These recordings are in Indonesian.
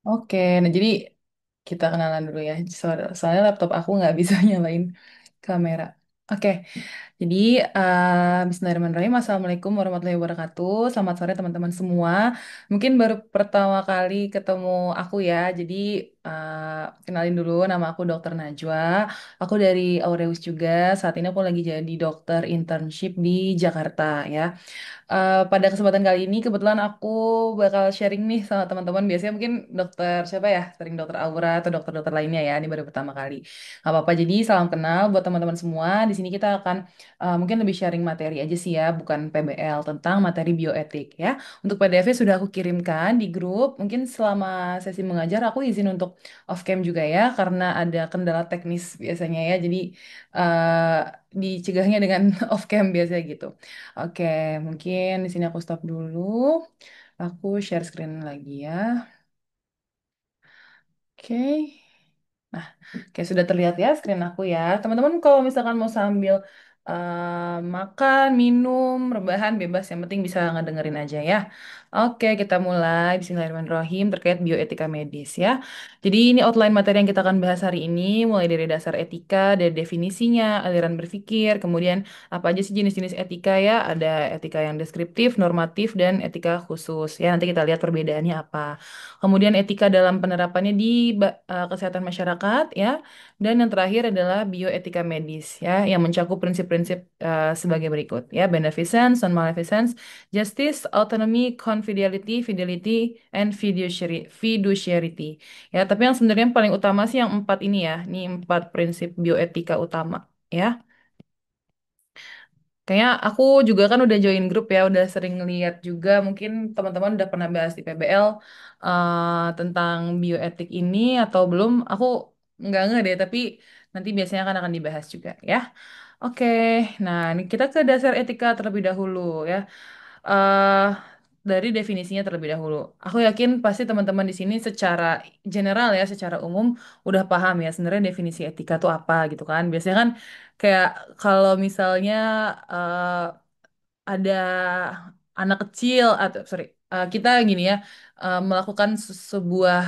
Oke, nah jadi kita kenalan dulu ya. Soalnya laptop aku nggak bisa nyalain kamera. Oke, jadi Bismillahirrahmanirrahim. Assalamualaikum warahmatullahi wabarakatuh. Selamat sore teman-teman semua. Mungkin baru pertama kali ketemu aku ya. Jadi kenalin dulu, nama aku Dokter Najwa. Aku dari Aureus juga. Saat ini aku lagi jadi dokter internship di Jakarta ya. Pada kesempatan kali ini kebetulan aku bakal sharing nih sama teman-teman. Biasanya mungkin dokter siapa ya? Sering dokter Aura atau dokter-dokter lainnya ya. Ini baru pertama kali. Gak apa-apa. Jadi salam kenal buat teman-teman semua. Di sini kita akan mungkin lebih sharing materi aja sih ya, bukan PBL tentang materi bioetik ya. Untuk PDF-nya sudah aku kirimkan di grup. Mungkin selama sesi mengajar aku izin untuk off cam juga ya, karena ada kendala teknis biasanya ya. Jadi eh, dicegahnya dengan off cam biasanya gitu. Oke, mungkin di sini aku stop dulu. Aku share screen lagi ya. Oke. Nah, kayak sudah terlihat ya screen aku ya. Teman-teman kalau misalkan mau sambil makan, minum, rebahan bebas. Yang penting bisa ngedengerin aja ya. Oke, kita mulai. Bismillahirrahmanirrahim terkait bioetika medis ya. Jadi ini outline materi yang kita akan bahas hari ini. Mulai dari dasar etika, dari definisinya, aliran berpikir, kemudian apa aja sih jenis-jenis etika ya. Ada etika yang deskriptif, normatif, dan etika khusus. Ya, nanti kita lihat perbedaannya apa. Kemudian etika dalam penerapannya di kesehatan masyarakat ya. Dan yang terakhir adalah bioetika medis ya yang mencakup prinsip-prinsip sebagai berikut ya: beneficence, non-maleficence, justice, autonomy, confidentiality, fidelity, and fiduciarity. Ya, tapi yang sebenarnya yang paling utama sih yang empat ini ya. Ini empat prinsip bioetika utama ya. Kayaknya aku juga kan udah join grup ya, udah sering lihat juga. Mungkin teman-teman udah pernah bahas di PBL tentang bioetik ini atau belum. Aku nggak deh, tapi nanti biasanya akan dibahas juga ya. Oke, nah ini kita ke dasar etika terlebih dahulu ya. eh dari definisinya terlebih dahulu. Aku yakin pasti teman-teman di sini secara general ya, secara umum udah paham ya sebenarnya definisi etika itu apa gitu kan. Biasanya kan kayak kalau misalnya eh, ada anak kecil atau sorry kita gini ya, melakukan sebuah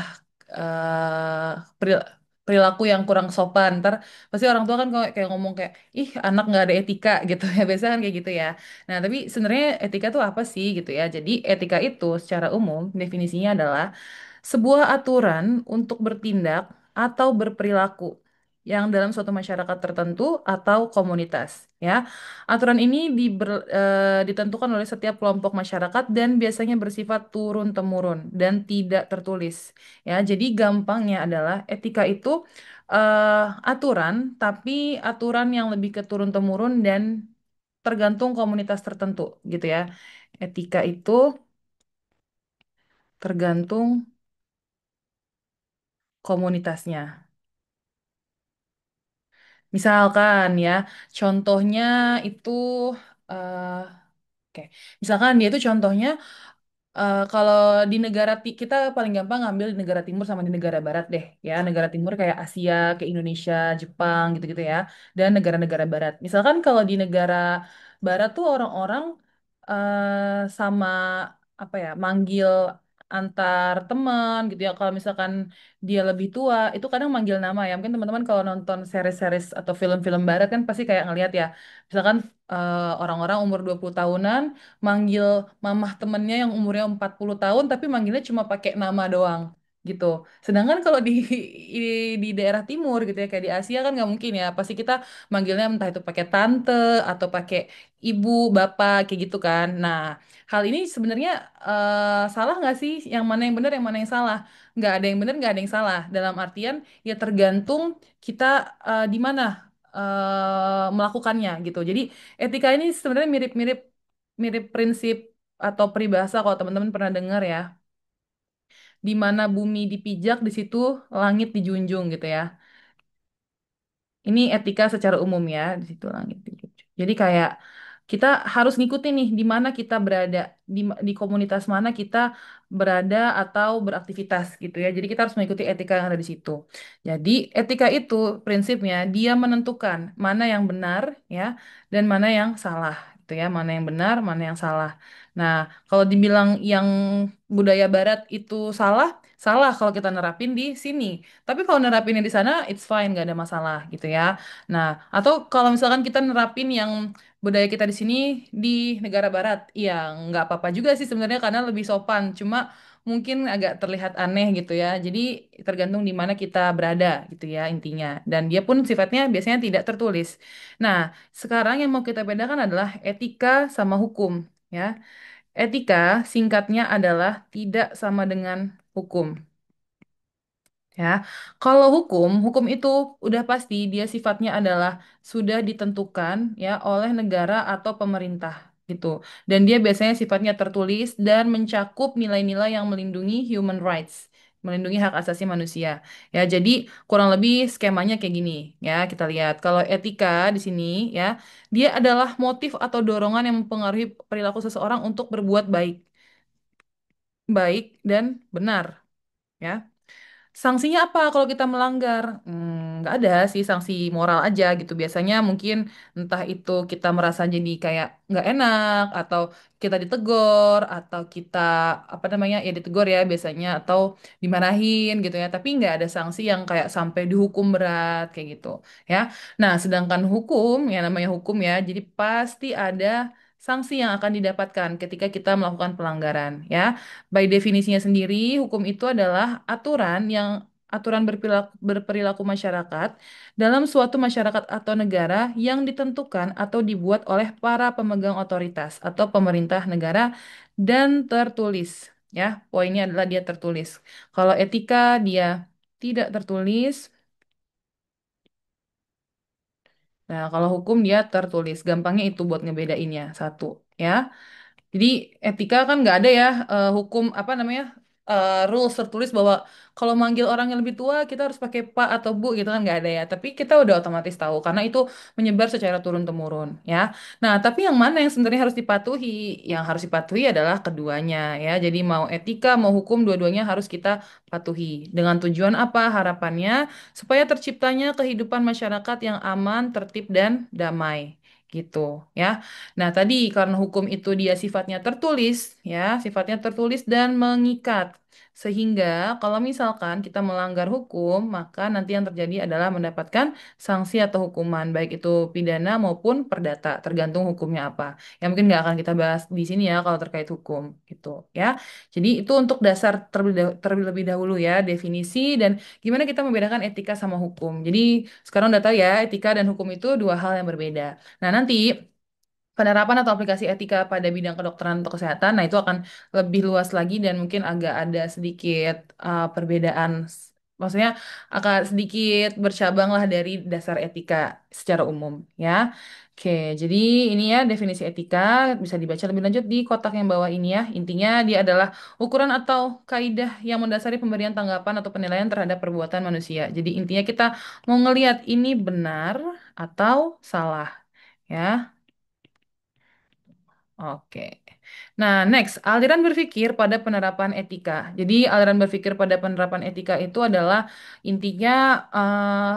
perilaku yang kurang sopan, ntar pasti orang tua kan kayak ngomong kayak ih anak nggak ada etika gitu ya, biasanya kan kayak gitu ya. Nah tapi sebenarnya etika itu apa sih gitu ya. Jadi etika itu secara umum definisinya adalah sebuah aturan untuk bertindak atau berperilaku yang dalam suatu masyarakat tertentu atau komunitas ya. Aturan ini ditentukan oleh setiap kelompok masyarakat dan biasanya bersifat turun-temurun dan tidak tertulis. Ya, jadi gampangnya adalah etika itu aturan, tapi aturan yang lebih ke turun-temurun dan tergantung komunitas tertentu, gitu ya. Etika itu tergantung komunitasnya. Misalkan ya, contohnya itu, eh, oke, misalkan dia itu contohnya. Kalau di negara kita paling gampang ngambil di negara timur sama di negara barat deh ya. Negara timur kayak Asia, kayak Indonesia, Jepang gitu-gitu ya. Dan negara-negara barat. Misalkan kalau di negara barat tuh orang-orang sama apa ya, manggil antar teman gitu ya. Kalau misalkan dia lebih tua, itu kadang manggil nama ya. Mungkin teman-teman kalau nonton series-series atau film-film barat kan pasti kayak ngeliat ya. Misalkan orang-orang umur 20 tahunan manggil mamah temennya yang umurnya 40 tahun tapi manggilnya cuma pakai nama doang gitu. Sedangkan kalau di daerah timur gitu ya kayak di Asia kan nggak mungkin ya. Pasti kita manggilnya entah itu pakai tante atau pakai ibu, bapak kayak gitu kan. Nah, hal ini sebenarnya salah nggak sih? Yang mana yang benar, yang mana yang salah? Nggak ada yang benar, nggak ada yang salah. Dalam artian ya tergantung kita di mana melakukannya gitu. Jadi etika ini sebenarnya mirip-mirip mirip prinsip atau peribahasa kalau teman-teman pernah dengar ya, di mana bumi dipijak di situ langit dijunjung gitu ya. Ini etika secara umum ya, di situ langit dijunjung. Jadi kayak kita harus ngikutin nih di mana kita berada, di komunitas mana kita berada atau beraktivitas gitu ya. Jadi kita harus mengikuti etika yang ada di situ. Jadi etika itu prinsipnya dia menentukan mana yang benar ya dan mana yang salah. gitu ya, mana yang benar, mana yang salah. Nah, kalau dibilang yang budaya Barat itu salah, salah kalau kita nerapin di sini. Tapi kalau nerapinnya di sana, it's fine, nggak ada masalah gitu ya. Nah, atau kalau misalkan kita nerapin yang budaya kita di sini di negara Barat, ya nggak apa-apa juga sih sebenarnya karena lebih sopan. Cuma mungkin agak terlihat aneh gitu ya. Jadi tergantung di mana kita berada gitu ya intinya. Dan dia pun sifatnya biasanya tidak tertulis. Nah, sekarang yang mau kita bedakan adalah etika sama hukum ya. Etika singkatnya adalah tidak sama dengan hukum. Ya, kalau hukum itu udah pasti dia sifatnya adalah sudah ditentukan ya oleh negara atau pemerintah gitu. Dan dia biasanya sifatnya tertulis dan mencakup nilai-nilai yang melindungi human rights, melindungi hak asasi manusia. Ya, jadi kurang lebih skemanya kayak gini ya. Kita lihat kalau etika di sini ya, dia adalah motif atau dorongan yang mempengaruhi perilaku seseorang untuk berbuat baik, baik dan benar. Ya. Sanksinya apa kalau kita melanggar? Nggak ada sih sanksi moral aja gitu. Biasanya mungkin entah itu kita merasa jadi kayak nggak enak atau kita ditegur atau kita apa namanya ya ditegur ya biasanya atau dimarahin gitu ya. Tapi nggak ada sanksi yang kayak sampai dihukum berat kayak gitu ya. Nah, sedangkan hukum ya namanya hukum ya. Jadi pasti ada sanksi yang akan didapatkan ketika kita melakukan pelanggaran ya. By definisinya sendiri, hukum itu adalah aturan berperilaku masyarakat dalam suatu masyarakat atau negara yang ditentukan atau dibuat oleh para pemegang otoritas atau pemerintah negara dan tertulis. Ya, poinnya adalah dia tertulis. Kalau etika dia tidak tertulis. Nah, kalau hukum dia tertulis. Gampangnya itu buat ngebedainnya. Satu, ya. Jadi etika kan nggak ada ya hukum apa namanya rules tertulis bahwa kalau manggil orang yang lebih tua kita harus pakai Pak atau Bu gitu kan nggak ada ya. Tapi kita udah otomatis tahu karena itu menyebar secara turun temurun ya. Nah tapi yang mana yang sebenarnya harus dipatuhi? Yang harus dipatuhi adalah keduanya ya. Jadi mau etika mau hukum dua-duanya harus kita patuhi. Dengan tujuan apa? Harapannya supaya terciptanya kehidupan masyarakat yang aman, tertib dan damai gitu ya. Nah, tadi karena hukum itu dia sifatnya tertulis, ya, sifatnya tertulis dan mengikat. Sehingga kalau misalkan kita melanggar hukum, maka nanti yang terjadi adalah mendapatkan sanksi atau hukuman, baik itu pidana maupun perdata, tergantung hukumnya apa. Yang mungkin nggak akan kita bahas di sini ya kalau terkait hukum, gitu ya. Jadi itu untuk dasar terlebih dahulu ya, definisi dan gimana kita membedakan etika sama hukum. Jadi sekarang udah tahu ya, etika dan hukum itu dua hal yang berbeda. Nah, nanti penerapan atau aplikasi etika pada bidang kedokteran atau kesehatan, nah itu akan lebih luas lagi dan mungkin agak ada sedikit perbedaan, maksudnya akan sedikit bercabang lah dari dasar etika secara umum, ya. Oke, jadi ini ya definisi etika bisa dibaca lebih lanjut di kotak yang bawah ini ya. Intinya dia adalah ukuran atau kaidah yang mendasari pemberian tanggapan atau penilaian terhadap perbuatan manusia. Jadi intinya kita mau ngelihat ini benar atau salah, ya. Oke. Nah, next, aliran berpikir pada penerapan etika. Jadi, aliran berpikir pada penerapan etika itu adalah intinya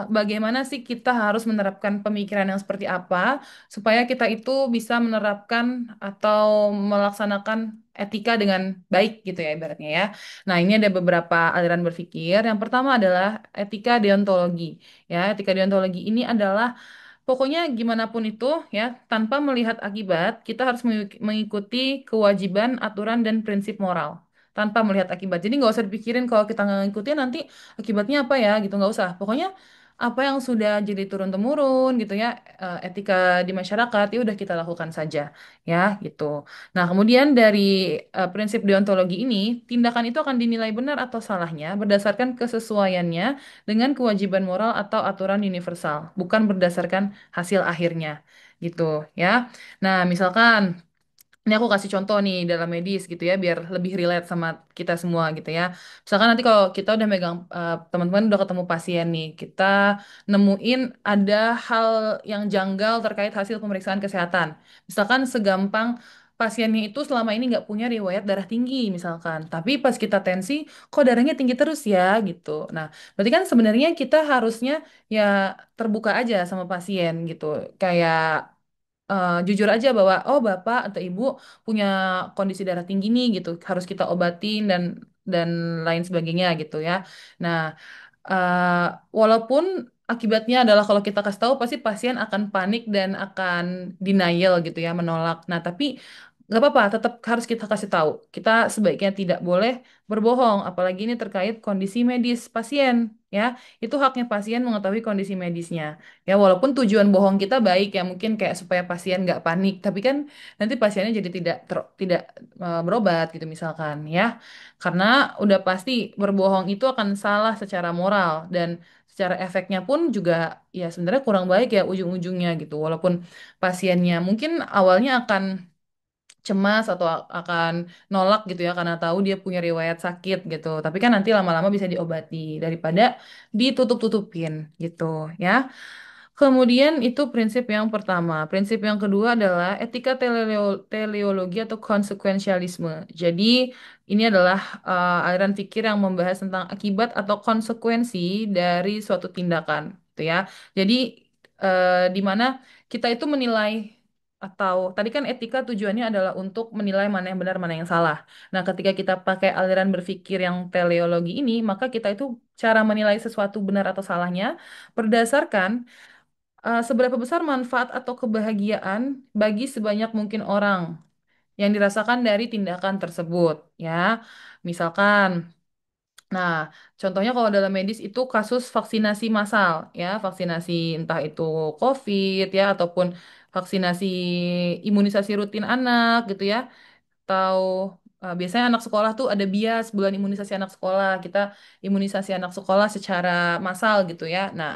bagaimana sih kita harus menerapkan pemikiran yang seperti apa supaya kita itu bisa menerapkan atau melaksanakan etika dengan baik gitu ya ibaratnya ya. Nah, ini ada beberapa aliran berpikir. Yang pertama adalah etika deontologi. Ya, etika deontologi ini adalah pokoknya gimana pun itu ya, tanpa melihat akibat, kita harus mengikuti kewajiban, aturan, dan prinsip moral. Tanpa melihat akibat. Jadi nggak usah dipikirin kalau kita nggak ngikutin nanti akibatnya apa ya gitu. Nggak usah. Pokoknya apa yang sudah jadi turun-temurun gitu ya, etika di masyarakat, ya udah kita lakukan saja. Ya gitu. Nah kemudian dari prinsip deontologi ini, tindakan itu akan dinilai benar atau salahnya berdasarkan kesesuaiannya dengan kewajiban moral atau aturan universal, bukan berdasarkan hasil akhirnya gitu ya. Nah, misalkan ini aku kasih contoh nih dalam medis gitu ya, biar lebih relate sama kita semua gitu ya. Misalkan nanti kalau kita udah megang, teman-teman udah ketemu pasien nih, kita nemuin ada hal yang janggal terkait hasil pemeriksaan kesehatan. Misalkan segampang pasiennya itu selama ini nggak punya riwayat darah tinggi misalkan, tapi pas kita tensi, kok darahnya tinggi terus ya gitu. Nah, berarti kan sebenarnya kita harusnya ya terbuka aja sama pasien gitu, kayak jujur aja bahwa oh bapak atau ibu punya kondisi darah tinggi nih gitu, harus kita obatin dan lain sebagainya gitu ya. Nah, eh, walaupun akibatnya adalah kalau kita kasih tahu pasti pasien akan panik dan akan denial gitu ya, menolak. Nah, tapi nggak apa-apa, tetap harus kita kasih tahu. Kita sebaiknya tidak boleh berbohong, apalagi ini terkait kondisi medis pasien ya. Itu haknya pasien mengetahui kondisi medisnya. Ya, walaupun tujuan bohong kita baik ya, mungkin kayak supaya pasien nggak panik, tapi kan nanti pasiennya jadi tidak berobat gitu misalkan ya. Karena udah pasti berbohong itu akan salah secara moral dan secara efeknya pun juga ya sebenarnya kurang baik ya ujung-ujungnya gitu. Walaupun pasiennya mungkin awalnya akan cemas atau akan nolak gitu ya karena tahu dia punya riwayat sakit gitu. Tapi kan nanti lama-lama bisa diobati daripada ditutup-tutupin gitu ya. Kemudian itu prinsip yang pertama. Prinsip yang kedua adalah etika teleologi atau konsekuensialisme. Jadi ini adalah aliran pikir yang membahas tentang akibat atau konsekuensi dari suatu tindakan, gitu ya. Jadi di mana kita itu menilai atau tadi kan etika tujuannya adalah untuk menilai mana yang benar, mana yang salah. Nah, ketika kita pakai aliran berpikir yang teleologi ini, maka kita itu cara menilai sesuatu benar atau salahnya berdasarkan seberapa besar manfaat atau kebahagiaan bagi sebanyak mungkin orang yang dirasakan dari tindakan tersebut, ya. Misalkan, nah, contohnya kalau dalam medis itu kasus vaksinasi massal, ya, vaksinasi entah itu COVID, ya, ataupun vaksinasi imunisasi rutin anak, gitu ya. Atau biasanya anak sekolah tuh ada bias bulan imunisasi anak sekolah. Kita imunisasi anak sekolah secara massal gitu ya. Nah,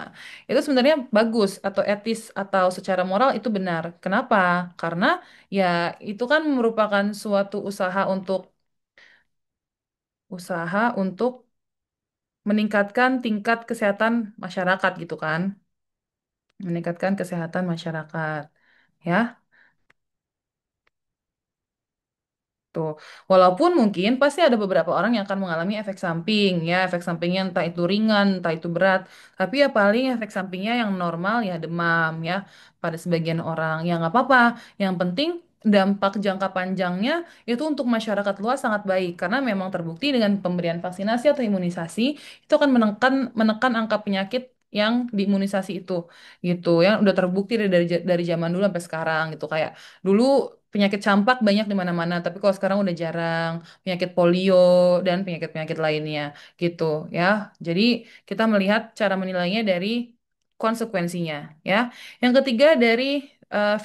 itu sebenarnya bagus atau etis atau secara moral itu benar. Kenapa? Karena ya itu kan merupakan suatu usaha untuk meningkatkan tingkat kesehatan masyarakat gitu kan. Meningkatkan kesehatan masyarakat. Ya. Tuh, walaupun mungkin pasti ada beberapa orang yang akan mengalami efek samping, ya, efek sampingnya entah itu ringan, entah itu berat, tapi ya paling efek sampingnya yang normal ya demam, ya, pada sebagian orang, ya nggak apa-apa. Yang penting dampak jangka panjangnya itu untuk masyarakat luas sangat baik, karena memang terbukti dengan pemberian vaksinasi atau imunisasi itu akan menekan menekan angka penyakit yang diimunisasi itu, gitu, ya, udah terbukti dari zaman dulu sampai sekarang, gitu, kayak dulu penyakit campak banyak di mana-mana, tapi kalau sekarang udah jarang, penyakit polio dan penyakit-penyakit lainnya gitu ya. Jadi kita melihat cara menilainya dari konsekuensinya ya. Yang ketiga dari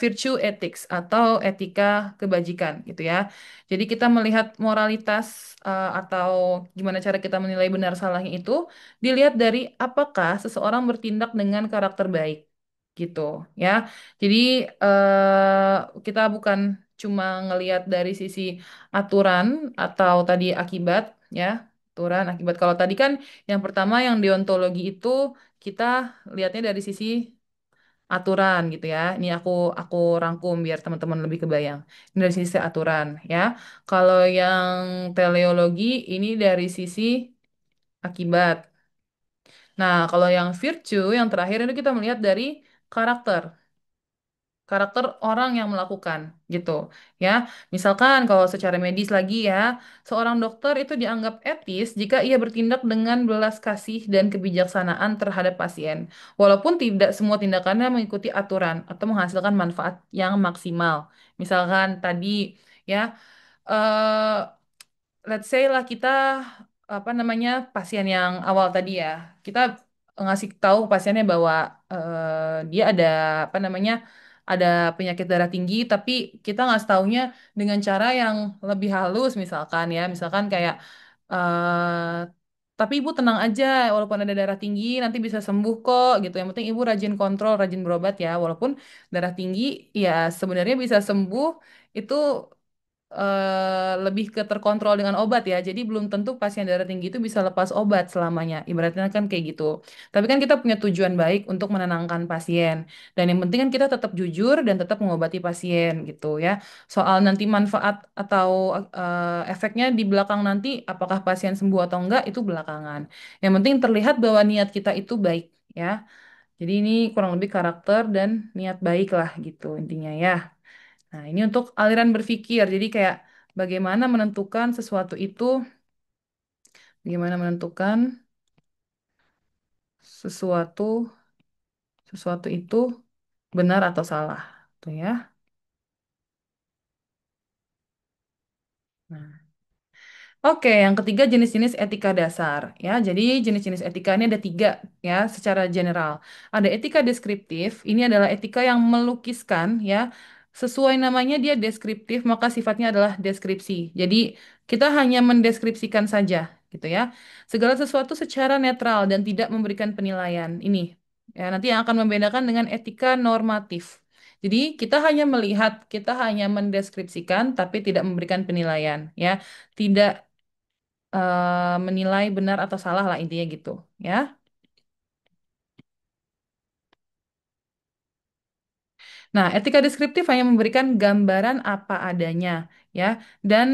virtue ethics atau etika kebajikan gitu ya. Jadi kita melihat moralitas atau gimana cara kita menilai benar salahnya itu dilihat dari apakah seseorang bertindak dengan karakter baik gitu ya. Jadi kita bukan cuma ngelihat dari sisi aturan atau tadi akibat ya, aturan akibat. Kalau tadi kan yang pertama yang deontologi itu kita lihatnya dari sisi aturan gitu ya. Ini aku rangkum biar teman-teman lebih kebayang. Ini dari sisi aturan ya. Kalau yang teleologi ini dari sisi akibat. Nah, kalau yang virtue yang terakhir itu kita melihat dari karakter. Karakter orang yang melakukan gitu ya. Misalkan kalau secara medis lagi ya, seorang dokter itu dianggap etis jika ia bertindak dengan belas kasih dan kebijaksanaan terhadap pasien, walaupun tidak semua tindakannya mengikuti aturan atau menghasilkan manfaat yang maksimal. Misalkan tadi ya, eh let's say lah kita apa namanya pasien yang awal tadi ya, kita ngasih tahu pasiennya bahwa dia ada apa namanya ada penyakit darah tinggi, tapi kita ngasih taunya dengan cara yang lebih halus misalkan kayak tapi ibu tenang aja, walaupun ada darah tinggi nanti bisa sembuh kok gitu. Yang penting ibu rajin kontrol, rajin berobat ya, walaupun darah tinggi ya sebenarnya bisa sembuh itu lebih ke terkontrol dengan obat ya. Jadi belum tentu pasien darah tinggi itu bisa lepas obat selamanya. Ibaratnya kan kayak gitu. Tapi kan kita punya tujuan baik untuk menenangkan pasien. Dan yang penting kan kita tetap jujur dan tetap mengobati pasien gitu ya. Soal nanti manfaat atau efeknya di belakang nanti apakah pasien sembuh atau enggak itu belakangan. Yang penting terlihat bahwa niat kita itu baik ya. Jadi ini kurang lebih karakter dan niat baik lah gitu intinya ya. Nah, ini untuk aliran berpikir. Jadi kayak bagaimana menentukan sesuatu itu, bagaimana menentukan sesuatu sesuatu itu benar atau salah. Tuh ya. Nah, oke, yang ketiga jenis-jenis etika dasar ya. Jadi jenis-jenis etika ini ada tiga ya secara general. Ada etika deskriptif, ini adalah etika yang melukiskan ya. Sesuai namanya dia deskriptif, maka sifatnya adalah deskripsi. Jadi kita hanya mendeskripsikan saja gitu ya. Segala sesuatu secara netral dan tidak memberikan penilaian. Ini ya nanti yang akan membedakan dengan etika normatif. Jadi kita hanya melihat, kita hanya mendeskripsikan tapi tidak memberikan penilaian ya. Tidak menilai benar atau salah lah intinya gitu ya. Nah, etika deskriptif hanya memberikan gambaran apa adanya, ya, dan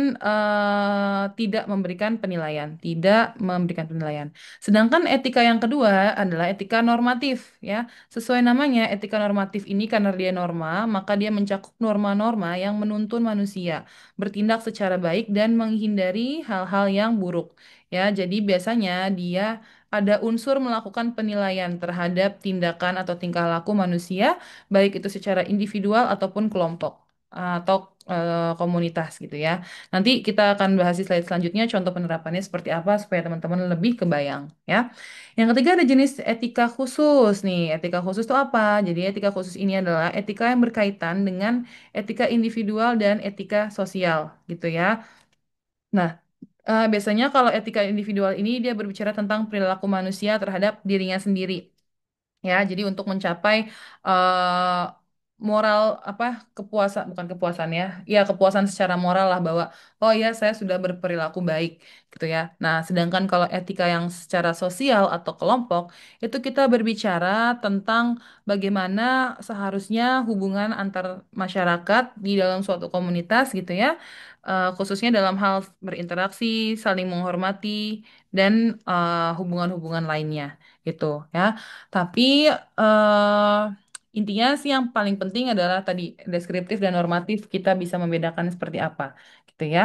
tidak memberikan penilaian, tidak memberikan penilaian. Sedangkan etika yang kedua adalah etika normatif, ya. Sesuai namanya, etika normatif ini karena dia norma, maka dia mencakup norma-norma yang menuntun manusia bertindak secara baik dan menghindari hal-hal yang buruk. Ya, jadi biasanya dia ada unsur melakukan penilaian terhadap tindakan atau tingkah laku manusia baik itu secara individual ataupun kelompok atau komunitas gitu ya. Nanti kita akan bahas di slide selanjutnya contoh penerapannya seperti apa supaya teman-teman lebih kebayang ya. Yang ketiga ada jenis etika khusus nih. Etika khusus itu apa? Jadi etika khusus ini adalah etika yang berkaitan dengan etika individual dan etika sosial gitu ya. Nah, biasanya kalau etika individual ini dia berbicara tentang perilaku manusia terhadap dirinya sendiri. Ya, jadi untuk mencapai eh, moral apa kepuasan bukan kepuasan ya, ya kepuasan secara moral lah bahwa oh ya saya sudah berperilaku baik gitu ya. Nah, sedangkan kalau etika yang secara sosial atau kelompok itu kita berbicara tentang bagaimana seharusnya hubungan antar masyarakat di dalam suatu komunitas gitu ya. Khususnya dalam hal berinteraksi, saling menghormati dan hubungan-hubungan lainnya gitu ya. Tapi eh intinya sih yang paling penting adalah tadi deskriptif dan normatif kita bisa membedakan seperti apa gitu ya.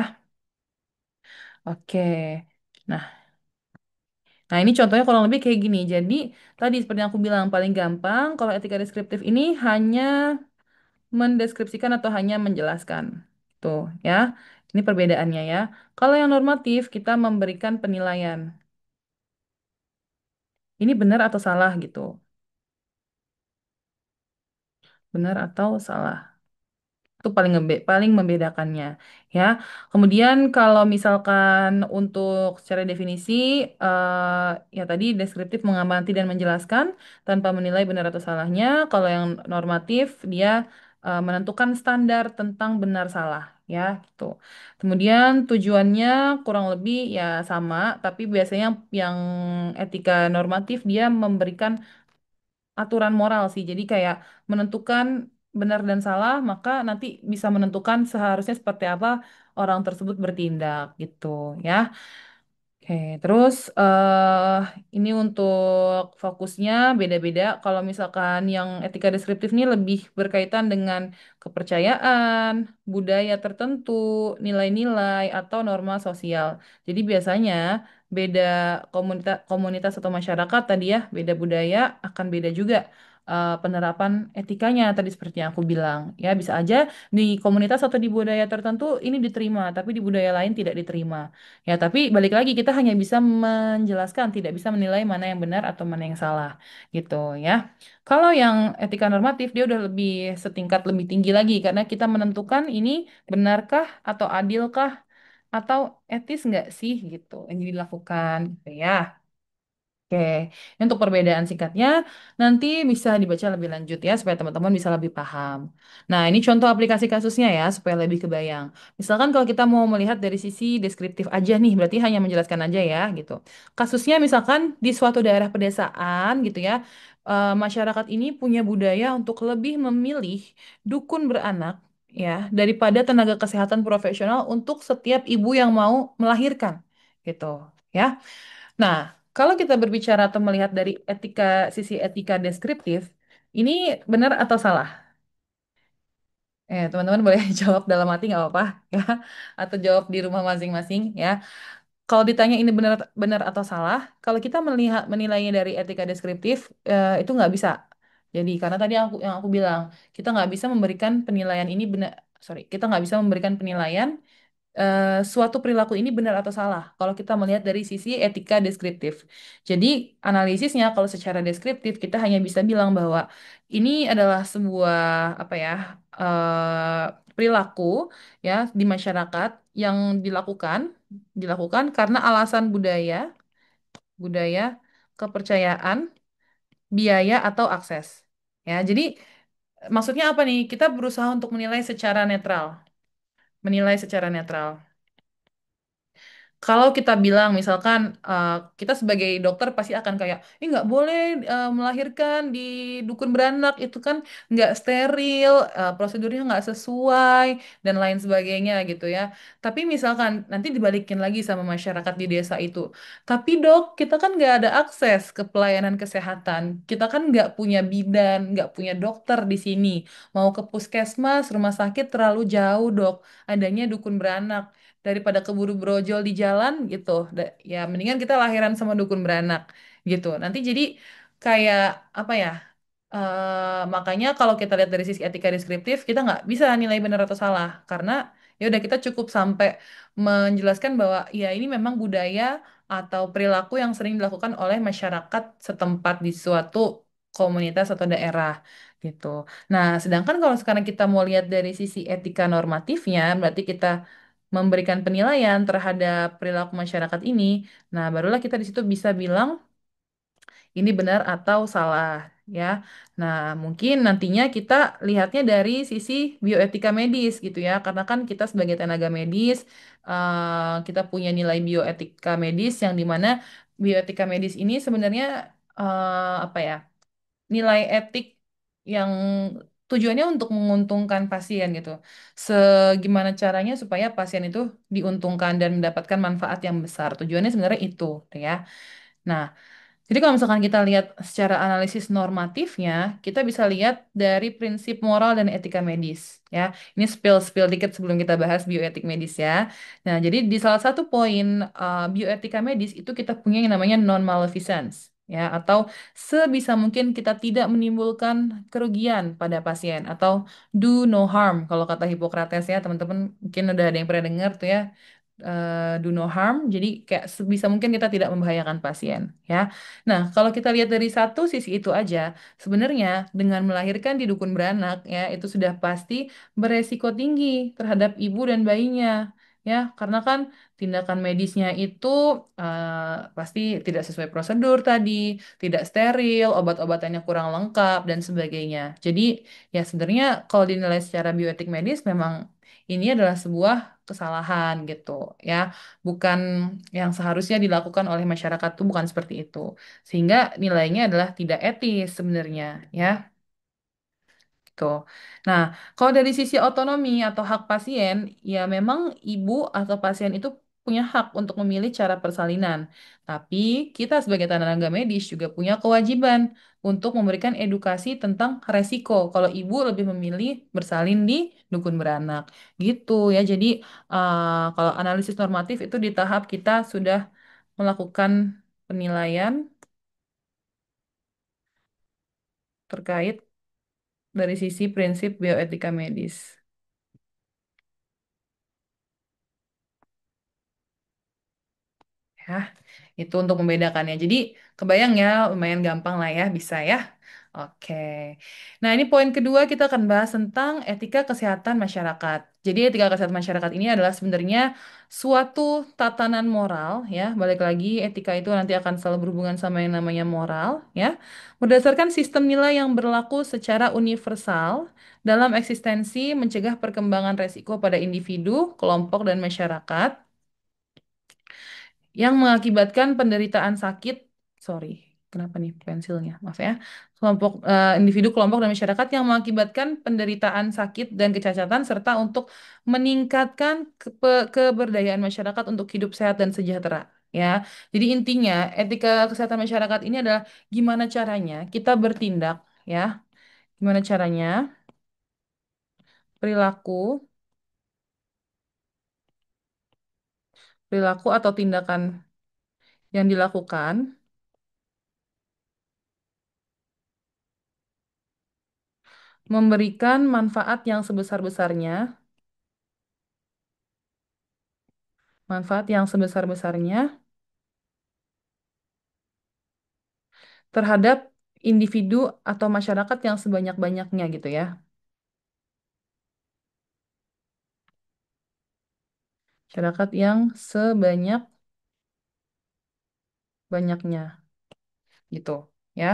Oke. Nah, nah ini contohnya kurang lebih kayak gini. Jadi tadi seperti yang aku bilang paling gampang kalau etika deskriptif ini hanya mendeskripsikan atau hanya menjelaskan. Tuh ya. Ini perbedaannya ya. Kalau yang normatif kita memberikan penilaian. Ini benar atau salah gitu. Benar atau salah. Itu paling membedakannya ya. Kemudian kalau misalkan untuk secara definisi ya tadi deskriptif mengamati dan menjelaskan tanpa menilai benar atau salahnya. Kalau yang normatif dia menentukan standar tentang benar salah ya gitu. Kemudian tujuannya kurang lebih ya sama, tapi biasanya yang etika normatif dia memberikan aturan moral sih. Jadi kayak menentukan benar dan salah, maka nanti bisa menentukan seharusnya seperti apa orang tersebut bertindak gitu ya. Oke, terus ini untuk fokusnya beda-beda. Kalau misalkan yang etika deskriptif ini lebih berkaitan dengan kepercayaan, budaya tertentu, nilai-nilai atau norma sosial. Jadi biasanya beda komunitas komunitas atau masyarakat tadi ya, beda budaya akan beda juga penerapan etikanya tadi seperti yang aku bilang. Ya, bisa aja di komunitas atau di budaya tertentu ini diterima, tapi di budaya lain tidak diterima. Ya, tapi balik lagi kita hanya bisa menjelaskan, tidak bisa menilai mana yang benar atau mana yang salah, gitu ya. Kalau yang etika normatif dia udah lebih setingkat lebih tinggi lagi karena kita menentukan ini benarkah atau adilkah atau etis nggak sih gitu yang dilakukan, gitu ya. Oke, untuk perbedaan singkatnya nanti bisa dibaca lebih lanjut ya supaya teman-teman bisa lebih paham. Nah, ini contoh aplikasi kasusnya ya supaya lebih kebayang. Misalkan kalau kita mau melihat dari sisi deskriptif aja nih, berarti hanya menjelaskan aja ya gitu. Kasusnya misalkan di suatu daerah pedesaan gitu ya, masyarakat ini punya budaya untuk lebih memilih dukun beranak ya daripada tenaga kesehatan profesional untuk setiap ibu yang mau melahirkan gitu ya. Nah, Kalau kita berbicara atau melihat dari sisi etika deskriptif, ini benar atau salah? Teman-teman boleh jawab dalam hati nggak apa-apa ya, atau jawab di rumah masing-masing ya. Kalau ditanya ini benar benar atau salah, kalau kita melihat menilainya dari etika deskriptif, itu nggak bisa. Jadi karena tadi yang aku bilang, kita nggak bisa memberikan penilaian ini benar, sorry, kita nggak bisa memberikan penilaian suatu perilaku ini benar atau salah kalau kita melihat dari sisi etika deskriptif. Jadi analisisnya kalau secara deskriptif kita hanya bisa bilang bahwa ini adalah sebuah apa ya perilaku ya di masyarakat yang dilakukan karena alasan budaya, kepercayaan, biaya atau akses. Ya, jadi maksudnya apa nih? Kita berusaha untuk menilai secara netral, menilai secara netral. Kalau kita bilang misalkan kita sebagai dokter pasti akan kayak, ini nggak boleh melahirkan di dukun beranak itu kan nggak steril, prosedurnya nggak sesuai dan lain sebagainya gitu ya. Tapi misalkan nanti dibalikin lagi sama masyarakat di desa itu, tapi dok kita kan nggak ada akses ke pelayanan kesehatan, kita kan nggak punya bidan, nggak punya dokter di sini, mau ke puskesmas, rumah sakit terlalu jauh dok, adanya dukun beranak daripada keburu brojol di jalan gitu. Ya mendingan kita lahiran sama dukun beranak gitu. Nanti jadi kayak apa ya? Makanya kalau kita lihat dari sisi etika deskriptif, kita nggak bisa nilai benar atau salah karena ya udah kita cukup sampai menjelaskan bahwa ya ini memang budaya atau perilaku yang sering dilakukan oleh masyarakat setempat di suatu komunitas atau daerah gitu. Nah, sedangkan kalau sekarang kita mau lihat dari sisi etika normatifnya, berarti kita memberikan penilaian terhadap perilaku masyarakat ini. Nah, barulah kita di situ bisa bilang ini benar atau salah, ya. Nah, mungkin nantinya kita lihatnya dari sisi bioetika medis gitu ya, karena kan kita sebagai tenaga medis, kita punya nilai bioetika medis yang dimana bioetika medis ini sebenarnya apa ya? Nilai etik yang tujuannya untuk menguntungkan pasien gitu. Segimana caranya supaya pasien itu diuntungkan dan mendapatkan manfaat yang besar. Tujuannya sebenarnya itu, ya. Nah, jadi kalau misalkan kita lihat secara analisis normatifnya, kita bisa lihat dari prinsip moral dan etika medis, ya. Ini spill-spill dikit sebelum kita bahas bioetik medis ya. Nah, jadi di salah satu poin bioetika medis itu kita punya yang namanya non-maleficence, ya, atau sebisa mungkin kita tidak menimbulkan kerugian pada pasien atau do no harm kalau kata Hippocrates ya, teman-teman mungkin udah ada yang pernah dengar tuh ya do no harm. Jadi kayak sebisa mungkin kita tidak membahayakan pasien, ya. Nah, kalau kita lihat dari satu sisi itu aja, sebenarnya dengan melahirkan di dukun beranak, ya, itu sudah pasti beresiko tinggi terhadap ibu dan bayinya, ya, karena kan tindakan medisnya itu pasti tidak sesuai prosedur tadi, tidak steril, obat-obatannya kurang lengkap dan sebagainya. Jadi, ya sebenarnya kalau dinilai secara bioetik medis memang ini adalah sebuah kesalahan gitu ya, bukan yang seharusnya dilakukan oleh masyarakat tuh bukan seperti itu, sehingga nilainya adalah tidak etis sebenarnya ya gitu. Nah, kalau dari sisi otonomi atau hak pasien, ya memang ibu atau pasien itu punya hak untuk memilih cara persalinan. Tapi kita sebagai tenaga medis juga punya kewajiban untuk memberikan edukasi tentang resiko kalau ibu lebih memilih bersalin di dukun beranak. Gitu ya. Jadi kalau analisis normatif itu di tahap kita sudah melakukan penilaian terkait dari sisi prinsip bioetika medis. Ya, itu untuk membedakannya. Jadi, kebayang ya, lumayan gampang lah ya, bisa ya. Oke. Nah, ini poin kedua kita akan bahas tentang etika kesehatan masyarakat. Jadi, etika kesehatan masyarakat ini adalah sebenarnya suatu tatanan moral, ya. Balik lagi, etika itu nanti akan selalu berhubungan sama yang namanya moral, ya. Berdasarkan sistem nilai yang berlaku secara universal dalam eksistensi mencegah perkembangan resiko pada individu, kelompok, dan masyarakat yang mengakibatkan penderitaan sakit, sorry, kenapa nih pensilnya? Maaf ya. Individu, kelompok dan masyarakat yang mengakibatkan penderitaan sakit dan kecacatan serta untuk meningkatkan keberdayaan masyarakat untuk hidup sehat dan sejahtera. ya. Jadi intinya etika kesehatan masyarakat ini adalah gimana caranya kita bertindak, ya. Gimana caranya perilaku, perilaku atau tindakan yang dilakukan memberikan manfaat yang sebesar-besarnya, manfaat yang sebesar-besarnya terhadap individu atau masyarakat yang sebanyak-banyaknya gitu ya. Masyarakat yang sebanyak-banyaknya gitu ya.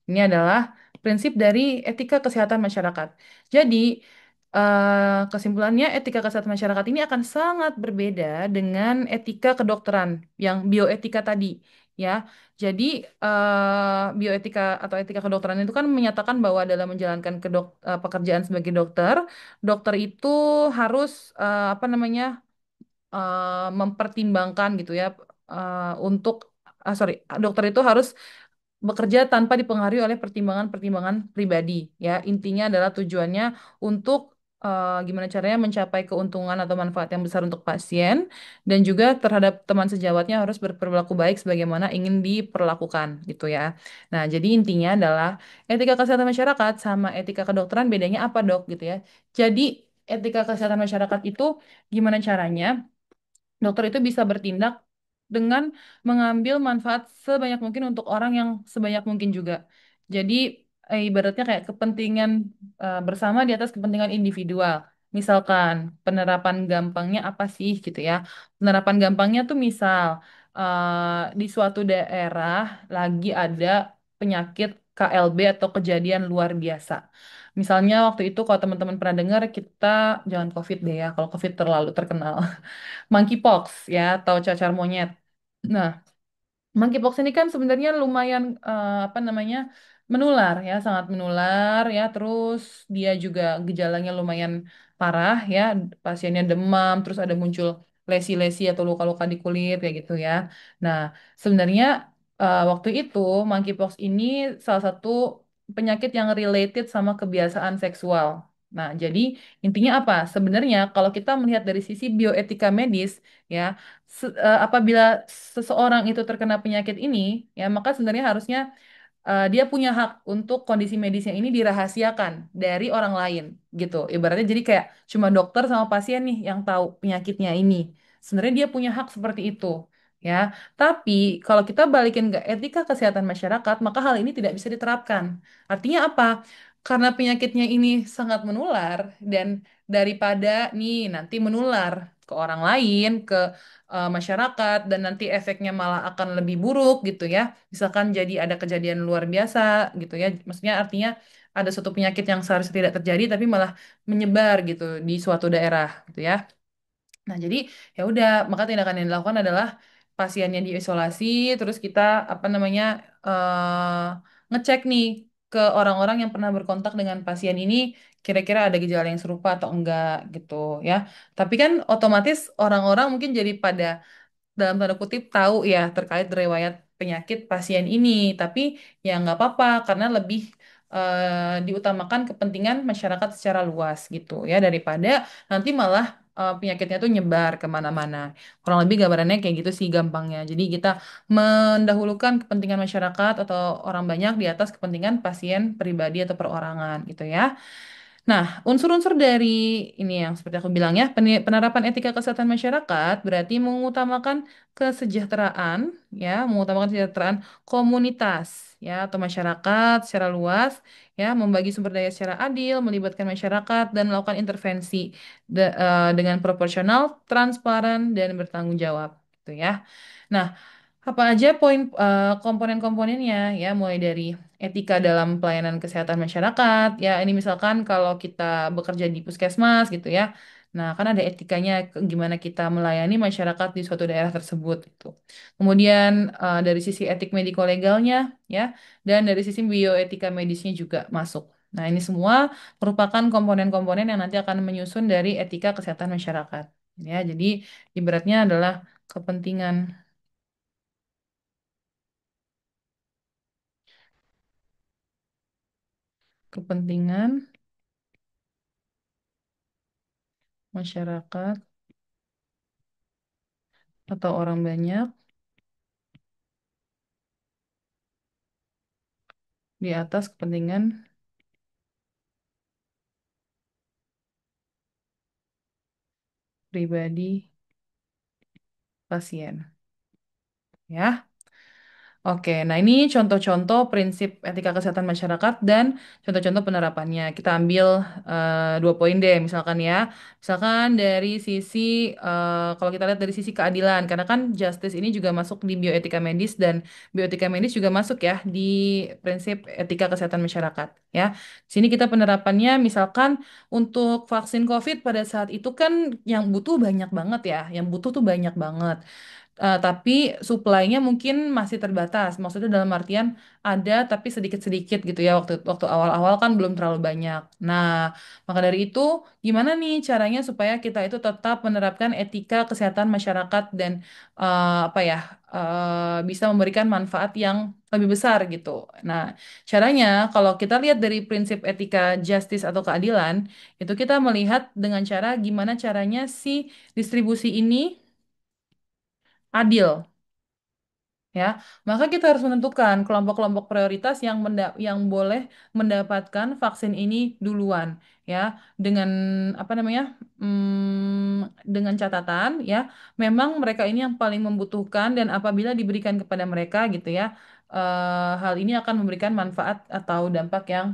Ini adalah prinsip dari etika kesehatan masyarakat. Jadi kesimpulannya etika kesehatan masyarakat ini akan sangat berbeda dengan etika kedokteran yang bioetika tadi ya. Jadi bioetika atau etika kedokteran itu kan menyatakan bahwa dalam menjalankan pekerjaan sebagai dokter, dokter itu harus apa namanya mempertimbangkan gitu ya untuk sorry, dokter itu harus bekerja tanpa dipengaruhi oleh pertimbangan-pertimbangan pribadi ya. Intinya adalah tujuannya untuk gimana caranya mencapai keuntungan atau manfaat yang besar untuk pasien dan juga terhadap teman sejawatnya harus berperilaku baik sebagaimana ingin diperlakukan gitu ya. Nah, jadi intinya adalah etika kesehatan masyarakat sama etika kedokteran bedanya apa, Dok, gitu ya. Jadi etika kesehatan masyarakat itu gimana caranya dokter itu bisa bertindak dengan mengambil manfaat sebanyak mungkin untuk orang yang sebanyak mungkin juga. Jadi ibaratnya kayak kepentingan bersama di atas kepentingan individual. Misalkan penerapan gampangnya apa sih gitu ya. Penerapan gampangnya tuh misal di suatu daerah lagi ada penyakit KLB atau kejadian luar biasa. Misalnya waktu itu kalau teman-teman pernah dengar kita jangan COVID deh ya, kalau COVID terlalu terkenal. Monkeypox ya atau cacar monyet. Nah, monkeypox ini kan sebenarnya lumayan apa namanya menular ya, sangat menular ya. Terus dia juga gejalanya lumayan parah ya. Pasiennya demam, terus ada muncul lesi-lesi atau luka-luka di kulit kayak gitu ya. Nah, sebenarnya waktu itu monkeypox ini salah satu penyakit yang related sama kebiasaan seksual. Nah, jadi intinya apa? Sebenarnya kalau kita melihat dari sisi bioetika medis ya, apabila seseorang itu terkena penyakit ini, ya maka sebenarnya harusnya dia punya hak untuk kondisi medisnya ini dirahasiakan dari orang lain gitu. Ibaratnya jadi kayak cuma dokter sama pasien nih yang tahu penyakitnya ini. Sebenarnya dia punya hak seperti itu. Ya, tapi kalau kita balikin ke etika kesehatan masyarakat, maka hal ini tidak bisa diterapkan. Artinya apa? Karena penyakitnya ini sangat menular dan daripada nih nanti menular ke orang lain, ke masyarakat dan nanti efeknya malah akan lebih buruk gitu ya. Misalkan jadi ada kejadian luar biasa gitu ya. Maksudnya artinya ada suatu penyakit yang seharusnya tidak terjadi tapi malah menyebar gitu di suatu daerah gitu ya. Nah, jadi ya udah, maka tindakan yang dilakukan adalah pasiennya diisolasi, terus kita apa namanya ngecek nih ke orang-orang yang pernah berkontak dengan pasien ini kira-kira ada gejala yang serupa atau enggak gitu ya. Tapi kan otomatis orang-orang mungkin jadi pada dalam tanda kutip tahu ya terkait riwayat penyakit pasien ini, tapi ya nggak apa-apa karena lebih diutamakan kepentingan masyarakat secara luas gitu ya daripada nanti malah penyakitnya tuh nyebar kemana-mana. Kurang lebih gambarannya kayak gitu sih gampangnya. Jadi kita mendahulukan kepentingan masyarakat atau orang banyak di atas kepentingan pasien pribadi atau perorangan gitu ya. Nah, unsur-unsur dari ini yang seperti aku bilang ya, penerapan etika kesehatan masyarakat berarti mengutamakan kesejahteraan, ya, mengutamakan kesejahteraan komunitas, ya, atau masyarakat secara luas, ya, membagi sumber daya secara adil, melibatkan masyarakat dan melakukan intervensi dengan proporsional, transparan dan bertanggung jawab, gitu ya. Nah, apa aja poin komponen-komponennya ya, mulai dari etika dalam pelayanan kesehatan masyarakat. Ya, ini misalkan kalau kita bekerja di puskesmas gitu ya. Nah, kan ada etikanya gimana kita melayani masyarakat di suatu daerah tersebut gitu. Kemudian dari sisi etik mediko-legalnya ya, dan dari sisi bioetika medisnya juga masuk. Nah, ini semua merupakan komponen-komponen yang nanti akan menyusun dari etika kesehatan masyarakat. Ya, jadi ibaratnya adalah kepentingan kepentingan masyarakat atau orang banyak di atas kepentingan pribadi pasien. Ya. Oke, nah ini contoh-contoh prinsip etika kesehatan masyarakat dan contoh-contoh penerapannya. Kita ambil dua poin deh, misalkan ya. Misalkan dari sisi, kalau kita lihat dari sisi keadilan, karena kan justice ini juga masuk di bioetika medis dan bioetika medis juga masuk ya di prinsip etika kesehatan masyarakat. Ya, sini kita penerapannya, misalkan untuk vaksin COVID pada saat itu kan yang butuh banyak banget ya, yang butuh tuh banyak banget. Tapi supply-nya mungkin masih terbatas. Maksudnya dalam artian ada tapi sedikit-sedikit gitu ya waktu waktu awal-awal kan belum terlalu banyak. Nah, maka dari itu gimana nih caranya supaya kita itu tetap menerapkan etika kesehatan masyarakat dan apa ya bisa memberikan manfaat yang lebih besar gitu. Nah, caranya kalau kita lihat dari prinsip etika justice atau keadilan, itu kita melihat dengan cara gimana caranya si distribusi ini adil. Ya, maka kita harus menentukan kelompok-kelompok prioritas yang boleh mendapatkan vaksin ini duluan, ya, dengan apa namanya, dengan catatan, ya, memang mereka ini yang paling membutuhkan dan apabila diberikan kepada mereka, gitu ya, hal ini akan memberikan manfaat atau dampak yang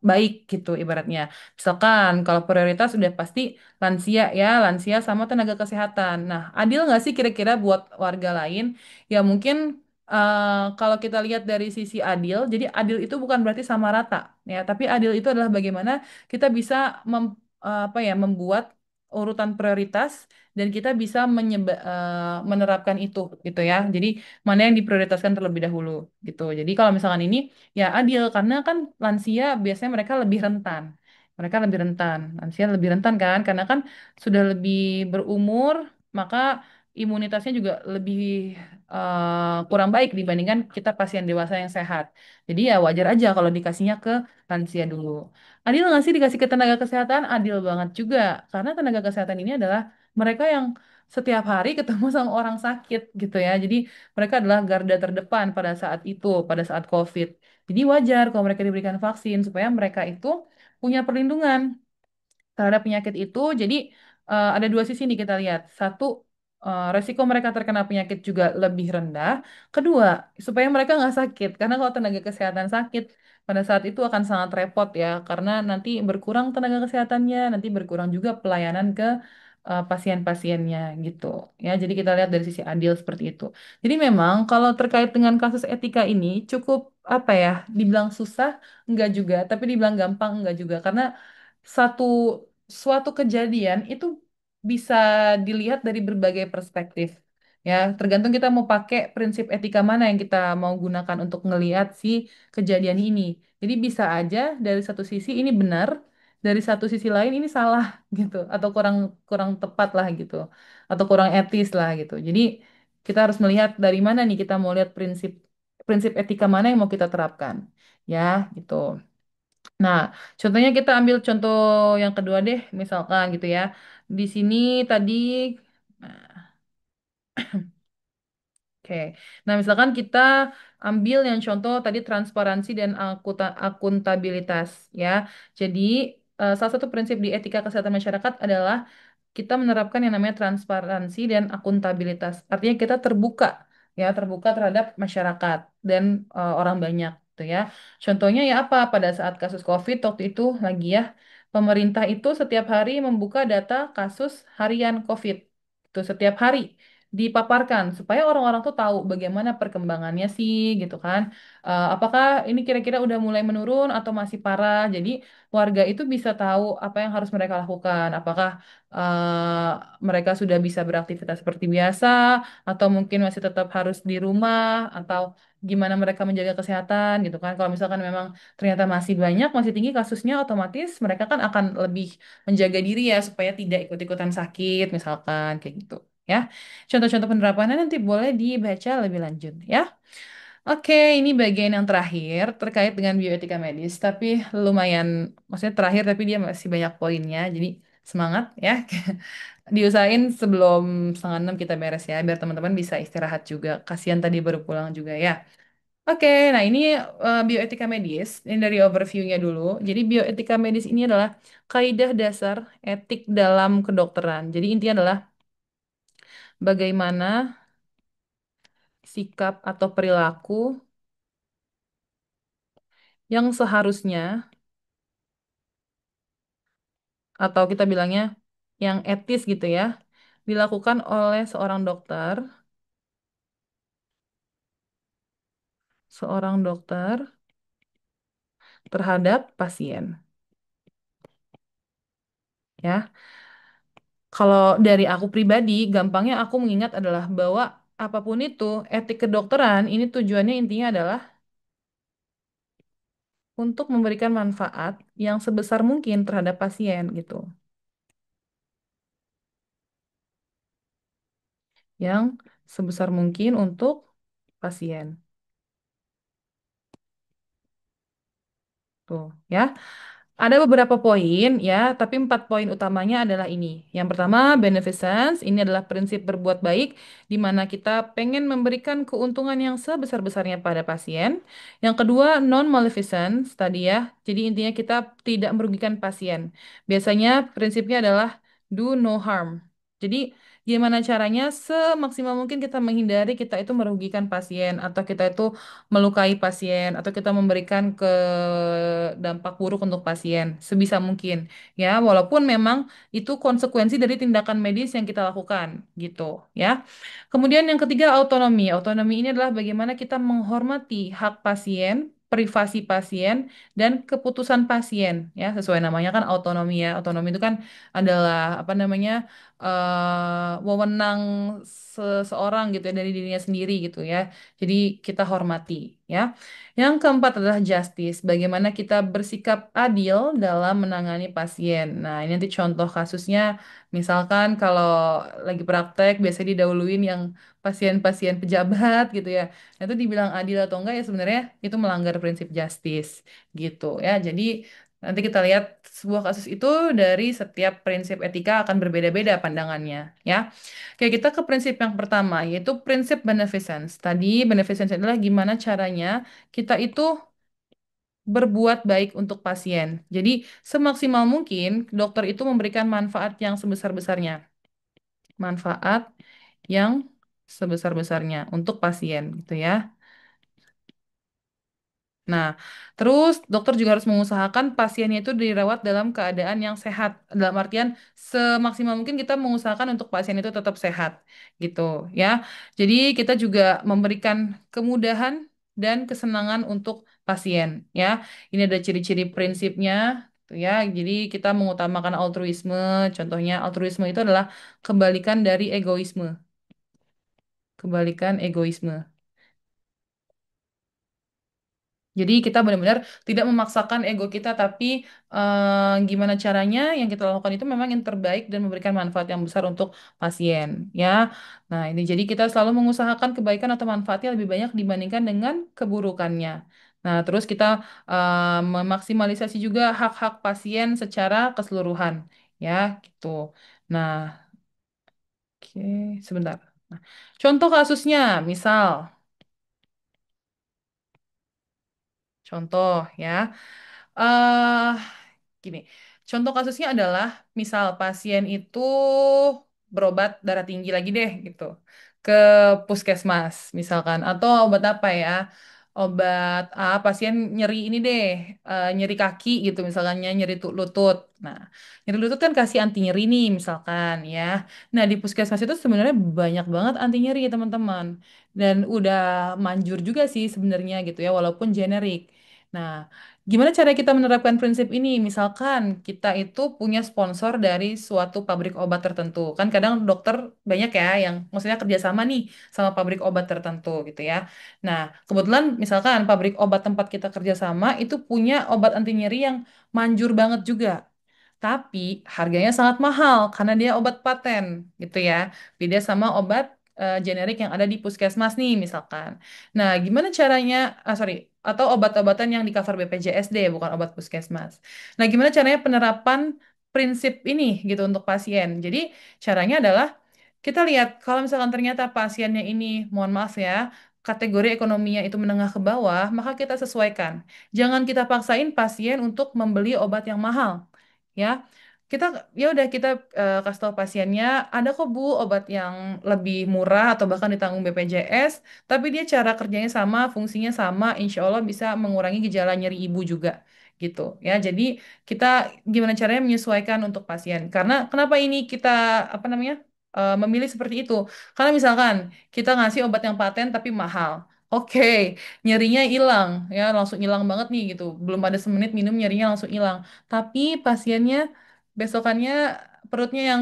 baik gitu ibaratnya. Misalkan kalau prioritas sudah pasti lansia ya, lansia sama tenaga kesehatan. Nah, adil nggak sih kira-kira buat warga lain? Ya mungkin kalau kita lihat dari sisi adil, jadi adil itu bukan berarti sama rata, ya. Tapi adil itu adalah bagaimana kita bisa apa ya membuat urutan prioritas dan kita bisa menerapkan itu, gitu ya. Jadi mana yang diprioritaskan terlebih dahulu, gitu. Jadi kalau misalkan ini ya adil karena kan lansia biasanya mereka lebih rentan. Mereka lebih rentan, lansia lebih rentan kan, karena kan sudah lebih berumur, maka imunitasnya juga lebih kurang baik dibandingkan kita pasien dewasa yang sehat. Jadi ya wajar aja kalau dikasihnya ke lansia dulu. Adil nggak sih dikasih ke tenaga kesehatan? Adil banget juga. Karena tenaga kesehatan ini adalah mereka yang setiap hari ketemu sama orang sakit gitu ya. Jadi mereka adalah garda terdepan pada saat itu, pada saat COVID. Jadi wajar kalau mereka diberikan vaksin supaya mereka itu punya perlindungan terhadap penyakit itu. Jadi ada dua sisi nih kita lihat. Satu, resiko mereka terkena penyakit juga lebih rendah. Kedua, supaya mereka nggak sakit. Karena kalau tenaga kesehatan sakit, pada saat itu akan sangat repot ya. Karena nanti berkurang tenaga kesehatannya, nanti berkurang juga pelayanan ke pasien-pasiennya gitu. Ya, jadi kita lihat dari sisi adil seperti itu. Jadi memang kalau terkait dengan kasus etika ini cukup apa ya, dibilang susah enggak juga, tapi dibilang gampang enggak juga karena satu suatu kejadian itu bisa dilihat dari berbagai perspektif. Ya, tergantung kita mau pakai prinsip etika mana yang kita mau gunakan untuk ngelihat si kejadian ini. Jadi bisa aja dari satu sisi ini benar, dari satu sisi lain ini salah gitu, atau kurang kurang tepat lah gitu, atau kurang etis lah gitu. Jadi kita harus melihat dari mana nih kita mau lihat prinsip prinsip etika mana yang mau kita terapkan. Ya, gitu. Nah, contohnya kita ambil contoh yang kedua deh, misalkan gitu ya. Di sini tadi, nah, oke. Nah, misalkan kita ambil yang contoh tadi transparansi dan akuntabilitas ya. Jadi, salah satu prinsip di etika kesehatan masyarakat adalah kita menerapkan yang namanya transparansi dan akuntabilitas. Artinya kita terbuka ya, terbuka terhadap masyarakat dan orang banyak gitu ya. Contohnya ya apa? Pada saat kasus COVID waktu itu lagi ya, pemerintah itu setiap hari membuka data kasus harian COVID. Itu setiap hari dipaparkan supaya orang-orang tuh tahu bagaimana perkembangannya sih gitu kan. Apakah ini kira-kira udah mulai menurun atau masih parah? Jadi warga itu bisa tahu apa yang harus mereka lakukan. Apakah eh, mereka sudah bisa beraktivitas seperti biasa, atau mungkin masih tetap harus di rumah, atau gimana mereka menjaga kesehatan gitu kan. Kalau misalkan memang ternyata masih banyak, masih tinggi kasusnya, otomatis mereka kan akan lebih menjaga diri ya supaya tidak ikut-ikutan sakit misalkan kayak gitu. Ya, contoh-contoh penerapannya nanti boleh dibaca lebih lanjut ya. Oke, ini bagian yang terakhir terkait dengan bioetika medis, tapi lumayan, maksudnya terakhir tapi dia masih banyak poinnya, jadi semangat ya. Diusahain sebelum 5:30 kita beres ya, biar teman-teman bisa istirahat juga. Kasihan tadi baru pulang juga ya. Oke, nah ini bioetika medis, ini dari overview-nya dulu. Jadi bioetika medis ini adalah kaidah dasar etik dalam kedokteran. Jadi intinya adalah bagaimana sikap atau perilaku yang seharusnya atau kita bilangnya yang etis gitu ya, dilakukan oleh seorang dokter terhadap pasien. Ya, kalau dari aku pribadi, gampangnya aku mengingat adalah bahwa apapun itu, etik kedokteran ini tujuannya intinya adalah untuk memberikan manfaat yang sebesar mungkin terhadap pasien gitu. Yang sebesar mungkin untuk pasien. Tuh, ya. Ada beberapa poin ya, tapi 4 poin utamanya adalah ini. Yang pertama, beneficence. Ini adalah prinsip berbuat baik, di mana kita pengen memberikan keuntungan yang sebesar-besarnya pada pasien. Yang kedua, non-maleficence tadi ya. Jadi intinya kita tidak merugikan pasien. Biasanya prinsipnya adalah do no harm. Jadi gimana caranya semaksimal mungkin kita menghindari kita itu merugikan pasien atau kita itu melukai pasien atau kita memberikan ke dampak buruk untuk pasien sebisa mungkin ya walaupun memang itu konsekuensi dari tindakan medis yang kita lakukan gitu ya. Kemudian yang ketiga otonomi. Otonomi ini adalah bagaimana kita menghormati hak pasien, privasi pasien dan keputusan pasien ya sesuai namanya kan otonomi ya. Otonomi itu kan adalah apa namanya wewenang seseorang gitu ya dari dirinya sendiri gitu ya. Jadi kita hormati ya. Yang keempat adalah justice, bagaimana kita bersikap adil dalam menangani pasien. Nah, ini nanti contoh kasusnya, misalkan kalau lagi praktek biasanya didahuluin yang pasien-pasien pejabat gitu ya. Nah, itu dibilang adil atau enggak ya sebenarnya itu melanggar prinsip justice gitu ya. Jadi nanti kita lihat sebuah kasus itu dari setiap prinsip etika akan berbeda-beda pandangannya ya. Oke, kita ke prinsip yang pertama, yaitu prinsip beneficence. Tadi beneficence adalah gimana caranya kita itu berbuat baik untuk pasien. Jadi, semaksimal mungkin dokter itu memberikan manfaat yang sebesar-besarnya. Manfaat yang sebesar-besarnya untuk pasien gitu ya. Nah, terus dokter juga harus mengusahakan pasiennya itu dirawat dalam keadaan yang sehat. Dalam artian semaksimal mungkin kita mengusahakan untuk pasien itu tetap sehat, gitu ya. Jadi kita juga memberikan kemudahan dan kesenangan untuk pasien, ya. Ini ada ciri-ciri prinsipnya, tuh ya. Jadi kita mengutamakan altruisme. Contohnya altruisme itu adalah kebalikan dari egoisme. Kebalikan egoisme. Jadi kita benar-benar tidak memaksakan ego kita, tapi gimana caranya yang kita lakukan itu memang yang terbaik dan memberikan manfaat yang besar untuk pasien, ya. Nah, ini jadi kita selalu mengusahakan kebaikan atau manfaatnya lebih banyak dibandingkan dengan keburukannya. Nah, terus kita memaksimalisasi juga hak-hak pasien secara keseluruhan, ya, gitu. Nah, oke, sebentar. Nah, contoh kasusnya, misal, contoh ya. eh Gini, contoh kasusnya adalah misal pasien itu berobat darah tinggi lagi deh gitu ke puskesmas misalkan atau obat apa ya? Obat pasien nyeri ini deh, nyeri kaki gitu misalkannya nyeri lutut. Nah, nyeri lutut kan kasih anti nyeri nih misalkan ya. Nah, di puskesmas itu sebenarnya banyak banget anti nyeri ya teman-teman. Dan udah manjur juga sih sebenarnya gitu ya walaupun generik. Nah, gimana cara kita menerapkan prinsip ini? Misalkan kita itu punya sponsor dari suatu pabrik obat tertentu. Kan kadang dokter banyak ya yang maksudnya kerjasama nih sama pabrik obat tertentu gitu ya. Nah, kebetulan misalkan pabrik obat tempat kita kerjasama itu punya obat anti nyeri yang manjur banget juga. Tapi harganya sangat mahal karena dia obat paten gitu ya. Beda sama obat generik yang ada di puskesmas nih misalkan. Nah, gimana caranya, sorry, atau obat-obatan yang di cover BPJSD, bukan obat puskesmas. Nah, gimana caranya penerapan prinsip ini gitu untuk pasien. Jadi, caranya adalah kita lihat kalau misalkan ternyata pasiennya ini, mohon maaf ya, kategori ekonominya itu menengah ke bawah, maka kita sesuaikan. Jangan kita paksain pasien untuk membeli obat yang mahal. Ya, kita ya udah kita kasih tahu pasiennya ada kok Bu obat yang lebih murah atau bahkan ditanggung BPJS, tapi dia cara kerjanya sama, fungsinya sama, insya Allah bisa mengurangi gejala nyeri ibu juga gitu ya. Jadi kita gimana caranya menyesuaikan untuk pasien. Karena kenapa ini kita apa namanya memilih seperti itu? Karena misalkan kita ngasih obat yang paten tapi mahal. Oke, nyerinya hilang ya, langsung hilang banget nih gitu. Belum ada semenit minum nyerinya langsung hilang. Tapi pasiennya besokannya perutnya yang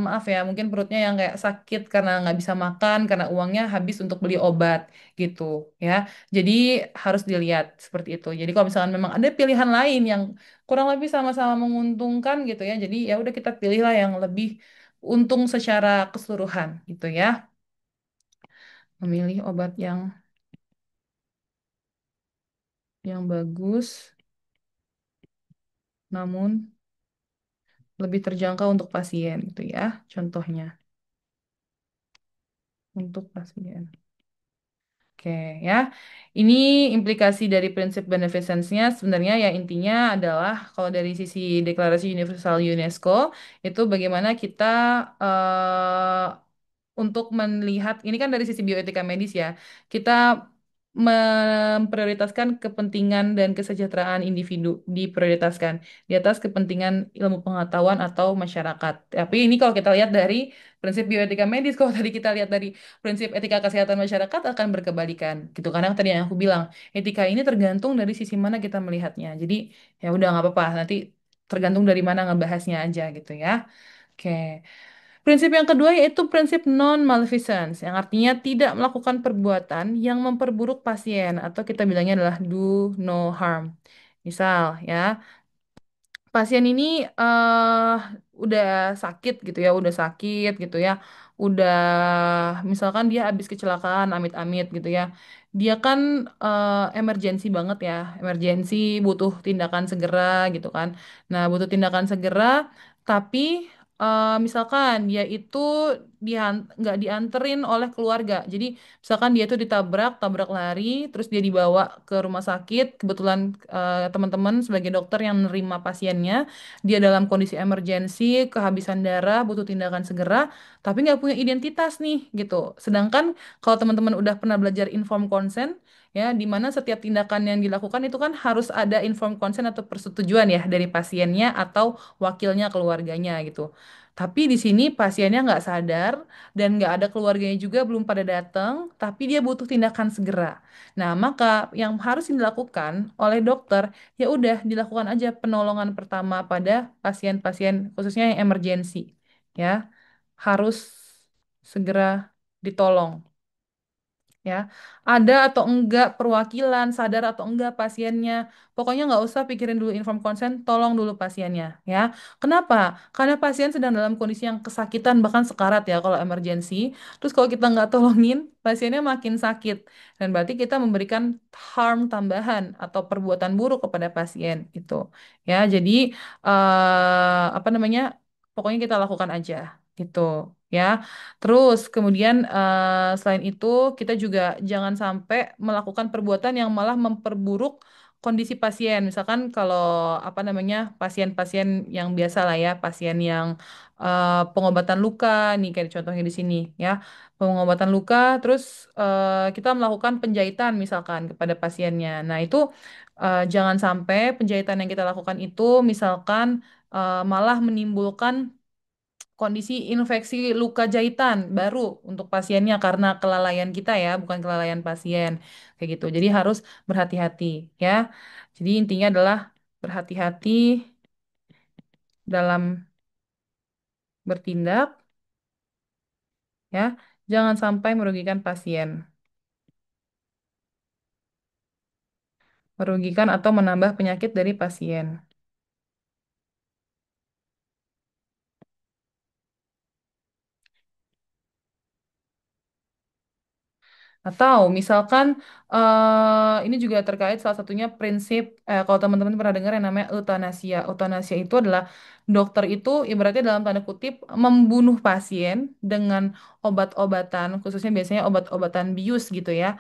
maaf ya, mungkin perutnya yang kayak sakit karena nggak bisa makan karena uangnya habis untuk beli obat gitu ya. Jadi harus dilihat seperti itu. Jadi kalau misalkan memang ada pilihan lain yang kurang lebih sama-sama menguntungkan gitu ya. Jadi ya udah kita pilihlah yang lebih untung secara keseluruhan gitu ya. Memilih obat yang bagus namun lebih terjangkau untuk pasien gitu ya. Contohnya untuk pasien. Oke ya, ini implikasi dari prinsip beneficence-nya sebenarnya ya intinya adalah kalau dari sisi Deklarasi Universal UNESCO itu bagaimana kita untuk melihat ini kan dari sisi bioetika medis ya, kita memprioritaskan kepentingan dan kesejahteraan individu diprioritaskan di atas kepentingan ilmu pengetahuan atau masyarakat. Tapi ini kalau kita lihat dari prinsip bioetika medis, kalau tadi kita lihat dari prinsip etika kesehatan masyarakat akan berkebalikan gitu karena tadi yang aku bilang etika ini tergantung dari sisi mana kita melihatnya jadi ya udah nggak apa-apa nanti tergantung dari mana ngebahasnya aja gitu ya. Oke, prinsip yang kedua yaitu prinsip non-malfeasance yang artinya tidak melakukan perbuatan yang memperburuk pasien atau kita bilangnya adalah do no harm. Misal ya, pasien ini udah sakit gitu ya, udah sakit gitu ya, udah misalkan dia habis kecelakaan, amit-amit gitu ya, dia kan emergensi banget ya, emergensi butuh tindakan segera gitu kan. Nah, butuh tindakan segera, tapi misalkan dia itu nggak dianterin oleh keluarga, jadi misalkan dia itu tabrak lari, terus dia dibawa ke rumah sakit. Kebetulan teman-teman sebagai dokter yang menerima pasiennya, dia dalam kondisi emergensi, kehabisan darah, butuh tindakan segera, tapi nggak punya identitas nih gitu. Sedangkan kalau teman-teman udah pernah belajar informed consent, ya, di mana setiap tindakan yang dilakukan itu kan harus ada informed consent atau persetujuan ya dari pasiennya atau wakilnya keluarganya gitu. Tapi di sini pasiennya nggak sadar dan nggak ada keluarganya juga belum pada datang, tapi dia butuh tindakan segera. Nah, maka yang harus dilakukan oleh dokter ya udah dilakukan aja penolongan pertama pada pasien-pasien khususnya yang emergensi. Ya, harus segera ditolong. Ya, ada atau enggak perwakilan, sadar atau enggak pasiennya. Pokoknya nggak usah pikirin dulu informed consent, tolong dulu pasiennya. Ya, kenapa? Karena pasien sedang dalam kondisi yang kesakitan bahkan sekarat ya kalau emergensi. Terus kalau kita nggak tolongin, pasiennya makin sakit dan berarti kita memberikan harm tambahan atau perbuatan buruk kepada pasien itu. Ya, jadi apa namanya? Pokoknya kita lakukan aja gitu. Ya, terus kemudian selain itu kita juga jangan sampai melakukan perbuatan yang malah memperburuk kondisi pasien. Misalkan kalau apa namanya pasien-pasien yang biasa lah ya, pasien yang pengobatan luka nih kayak contohnya di sini ya, pengobatan luka, terus kita melakukan penjahitan misalkan kepada pasiennya. Nah itu jangan sampai penjahitan yang kita lakukan itu misalkan malah menimbulkan kondisi infeksi luka jahitan baru untuk pasiennya karena kelalaian kita ya, bukan kelalaian pasien. Kayak gitu. Jadi harus berhati-hati ya. Jadi intinya adalah berhati-hati dalam bertindak ya. Jangan sampai merugikan pasien, merugikan atau menambah penyakit dari pasien. Atau misalkan ini juga terkait salah satunya prinsip kalau teman-teman pernah dengar yang namanya eutanasia. Eutanasia itu adalah dokter itu ibaratnya dalam tanda kutip membunuh pasien dengan obat-obatan, khususnya biasanya obat-obatan bius gitu ya,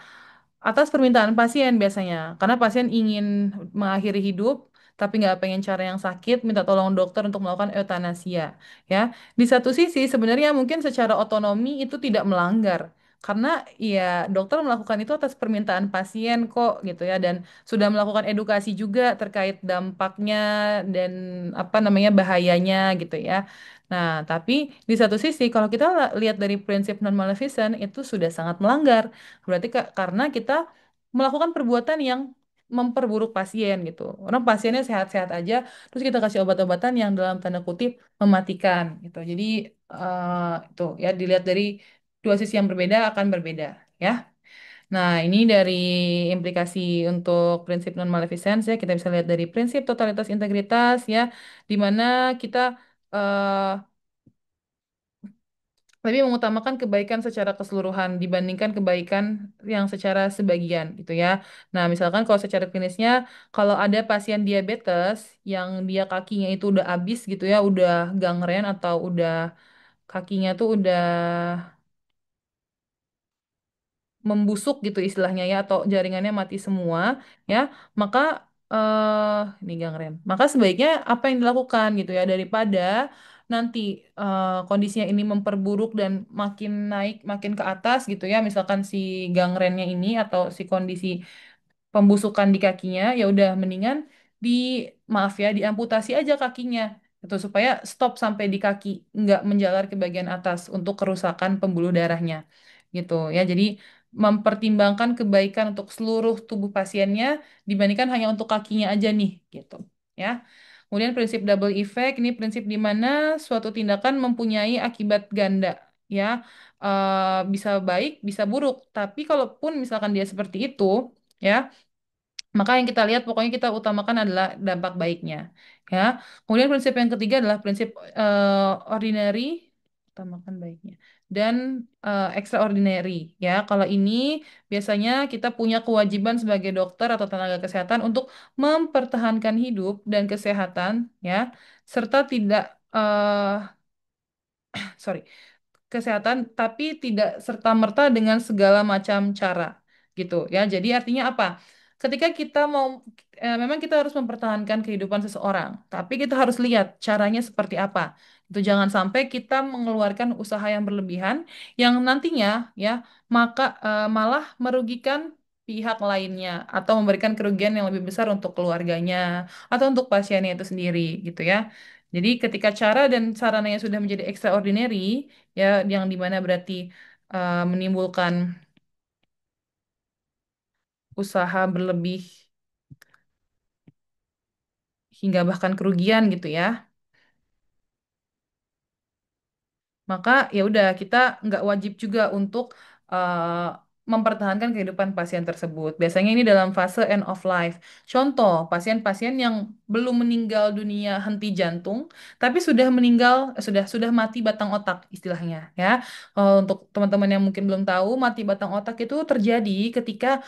atas permintaan pasien biasanya. Karena pasien ingin mengakhiri hidup tapi nggak pengen cara yang sakit, minta tolong dokter untuk melakukan eutanasia. Ya, di satu sisi sebenarnya mungkin secara otonomi itu tidak melanggar. Karena ya dokter melakukan itu atas permintaan pasien kok gitu ya, dan sudah melakukan edukasi juga terkait dampaknya dan apa namanya bahayanya gitu ya. Nah, tapi di satu sisi kalau kita lihat dari prinsip non maleficent itu sudah sangat melanggar. Berarti karena kita melakukan perbuatan yang memperburuk pasien gitu. Orang pasiennya sehat-sehat aja, terus kita kasih obat-obatan yang dalam tanda kutip mematikan gitu. Jadi itu ya dilihat dari dua sisi yang berbeda akan berbeda ya. Nah, ini dari implikasi untuk prinsip non maleficence ya, kita bisa lihat dari prinsip totalitas integritas ya, di mana kita eh, lebih mengutamakan kebaikan secara keseluruhan dibandingkan kebaikan yang secara sebagian gitu ya. Nah, misalkan kalau secara klinisnya, kalau ada pasien diabetes yang dia kakinya itu udah habis gitu ya, udah gangren atau udah kakinya tuh udah membusuk gitu istilahnya ya, atau jaringannya mati semua ya, maka ini gangren. Maka sebaiknya apa yang dilakukan gitu ya, daripada nanti kondisinya ini memperburuk dan makin naik makin ke atas gitu ya, misalkan si gangrennya ini atau si kondisi pembusukan di kakinya, ya udah mendingan di maaf ya diamputasi aja kakinya gitu supaya stop sampai di kaki, nggak menjalar ke bagian atas untuk kerusakan pembuluh darahnya gitu ya. Jadi mempertimbangkan kebaikan untuk seluruh tubuh pasiennya dibandingkan hanya untuk kakinya aja nih gitu ya. Kemudian prinsip double effect, ini prinsip di mana suatu tindakan mempunyai akibat ganda ya. Bisa baik bisa buruk, tapi kalaupun misalkan dia seperti itu ya, maka yang kita lihat pokoknya kita utamakan adalah dampak baiknya. Ya. Kemudian prinsip yang ketiga adalah prinsip ordinary, utamakan baiknya. Dan extraordinary. Ya, kalau ini biasanya kita punya kewajiban sebagai dokter atau tenaga kesehatan untuk mempertahankan hidup dan kesehatan, ya, serta tidak sorry, kesehatan tapi tidak serta-merta dengan segala macam cara gitu ya. Jadi artinya apa? Ketika kita mau memang kita harus mempertahankan kehidupan seseorang, tapi kita harus lihat caranya seperti apa. Itu jangan sampai kita mengeluarkan usaha yang berlebihan yang nantinya ya maka malah merugikan pihak lainnya atau memberikan kerugian yang lebih besar untuk keluarganya atau untuk pasiennya itu sendiri gitu ya. Jadi ketika cara dan sarananya sudah menjadi extraordinary, ya yang dimana berarti menimbulkan usaha berlebih hingga bahkan kerugian gitu ya, maka ya udah kita nggak wajib juga untuk mempertahankan kehidupan pasien tersebut. Biasanya ini dalam fase end of life. Contoh, pasien-pasien yang belum meninggal dunia henti jantung, tapi sudah meninggal, sudah mati batang otak istilahnya ya. Untuk teman-teman yang mungkin belum tahu, mati batang otak itu terjadi ketika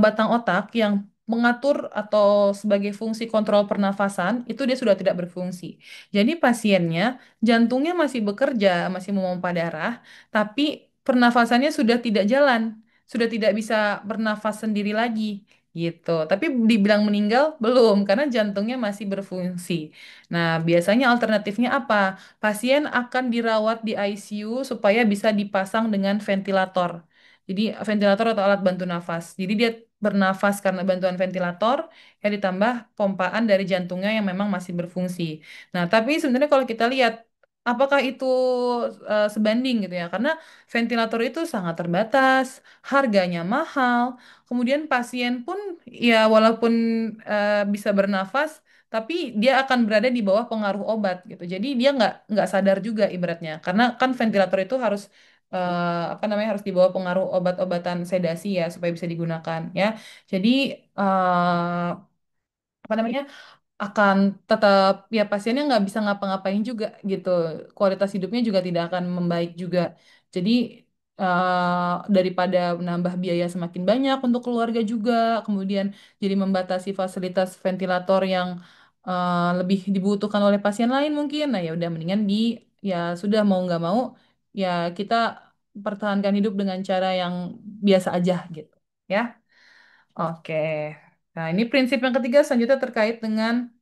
batang otak yang mengatur atau sebagai fungsi kontrol pernafasan itu dia sudah tidak berfungsi. Jadi pasiennya jantungnya masih bekerja, masih memompa darah, tapi pernafasannya sudah tidak jalan, sudah tidak bisa bernafas sendiri lagi, gitu. Tapi dibilang meninggal belum, karena jantungnya masih berfungsi. Nah, biasanya alternatifnya apa? Pasien akan dirawat di ICU supaya bisa dipasang dengan ventilator. Jadi ventilator atau alat bantu nafas. Jadi dia bernafas karena bantuan ventilator, ya ditambah pompaan dari jantungnya yang memang masih berfungsi. Nah, tapi sebenarnya kalau kita lihat apakah itu sebanding gitu ya? Karena ventilator itu sangat terbatas, harganya mahal, kemudian pasien pun ya walaupun bisa bernafas, tapi dia akan berada di bawah pengaruh obat gitu. Jadi dia nggak sadar juga ibaratnya, karena kan ventilator itu harus apa namanya harus di bawah pengaruh obat-obatan sedasi ya supaya bisa digunakan ya. Jadi apa namanya akan tetap ya pasiennya nggak bisa ngapa-ngapain juga gitu. Kualitas hidupnya juga tidak akan membaik juga. Jadi daripada menambah biaya semakin banyak untuk keluarga juga, kemudian jadi membatasi fasilitas ventilator yang lebih dibutuhkan oleh pasien lain mungkin. Nah, ya udah mendingan ya sudah mau nggak mau ya kita pertahankan hidup dengan cara yang biasa aja gitu. Ya. Oke. Nah, ini prinsip yang ketiga selanjutnya terkait dengan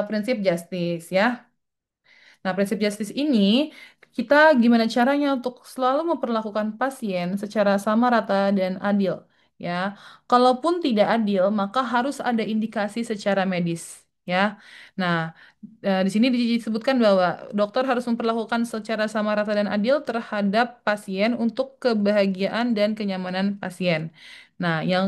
prinsip justice ya. Nah, prinsip justice ini kita gimana caranya untuk selalu memperlakukan pasien secara sama rata dan adil, ya. Kalaupun tidak adil, maka harus ada indikasi secara medis, ya. Nah, di sini disebutkan bahwa dokter harus memperlakukan secara sama rata dan adil terhadap pasien untuk kebahagiaan dan kenyamanan pasien. Nah, yang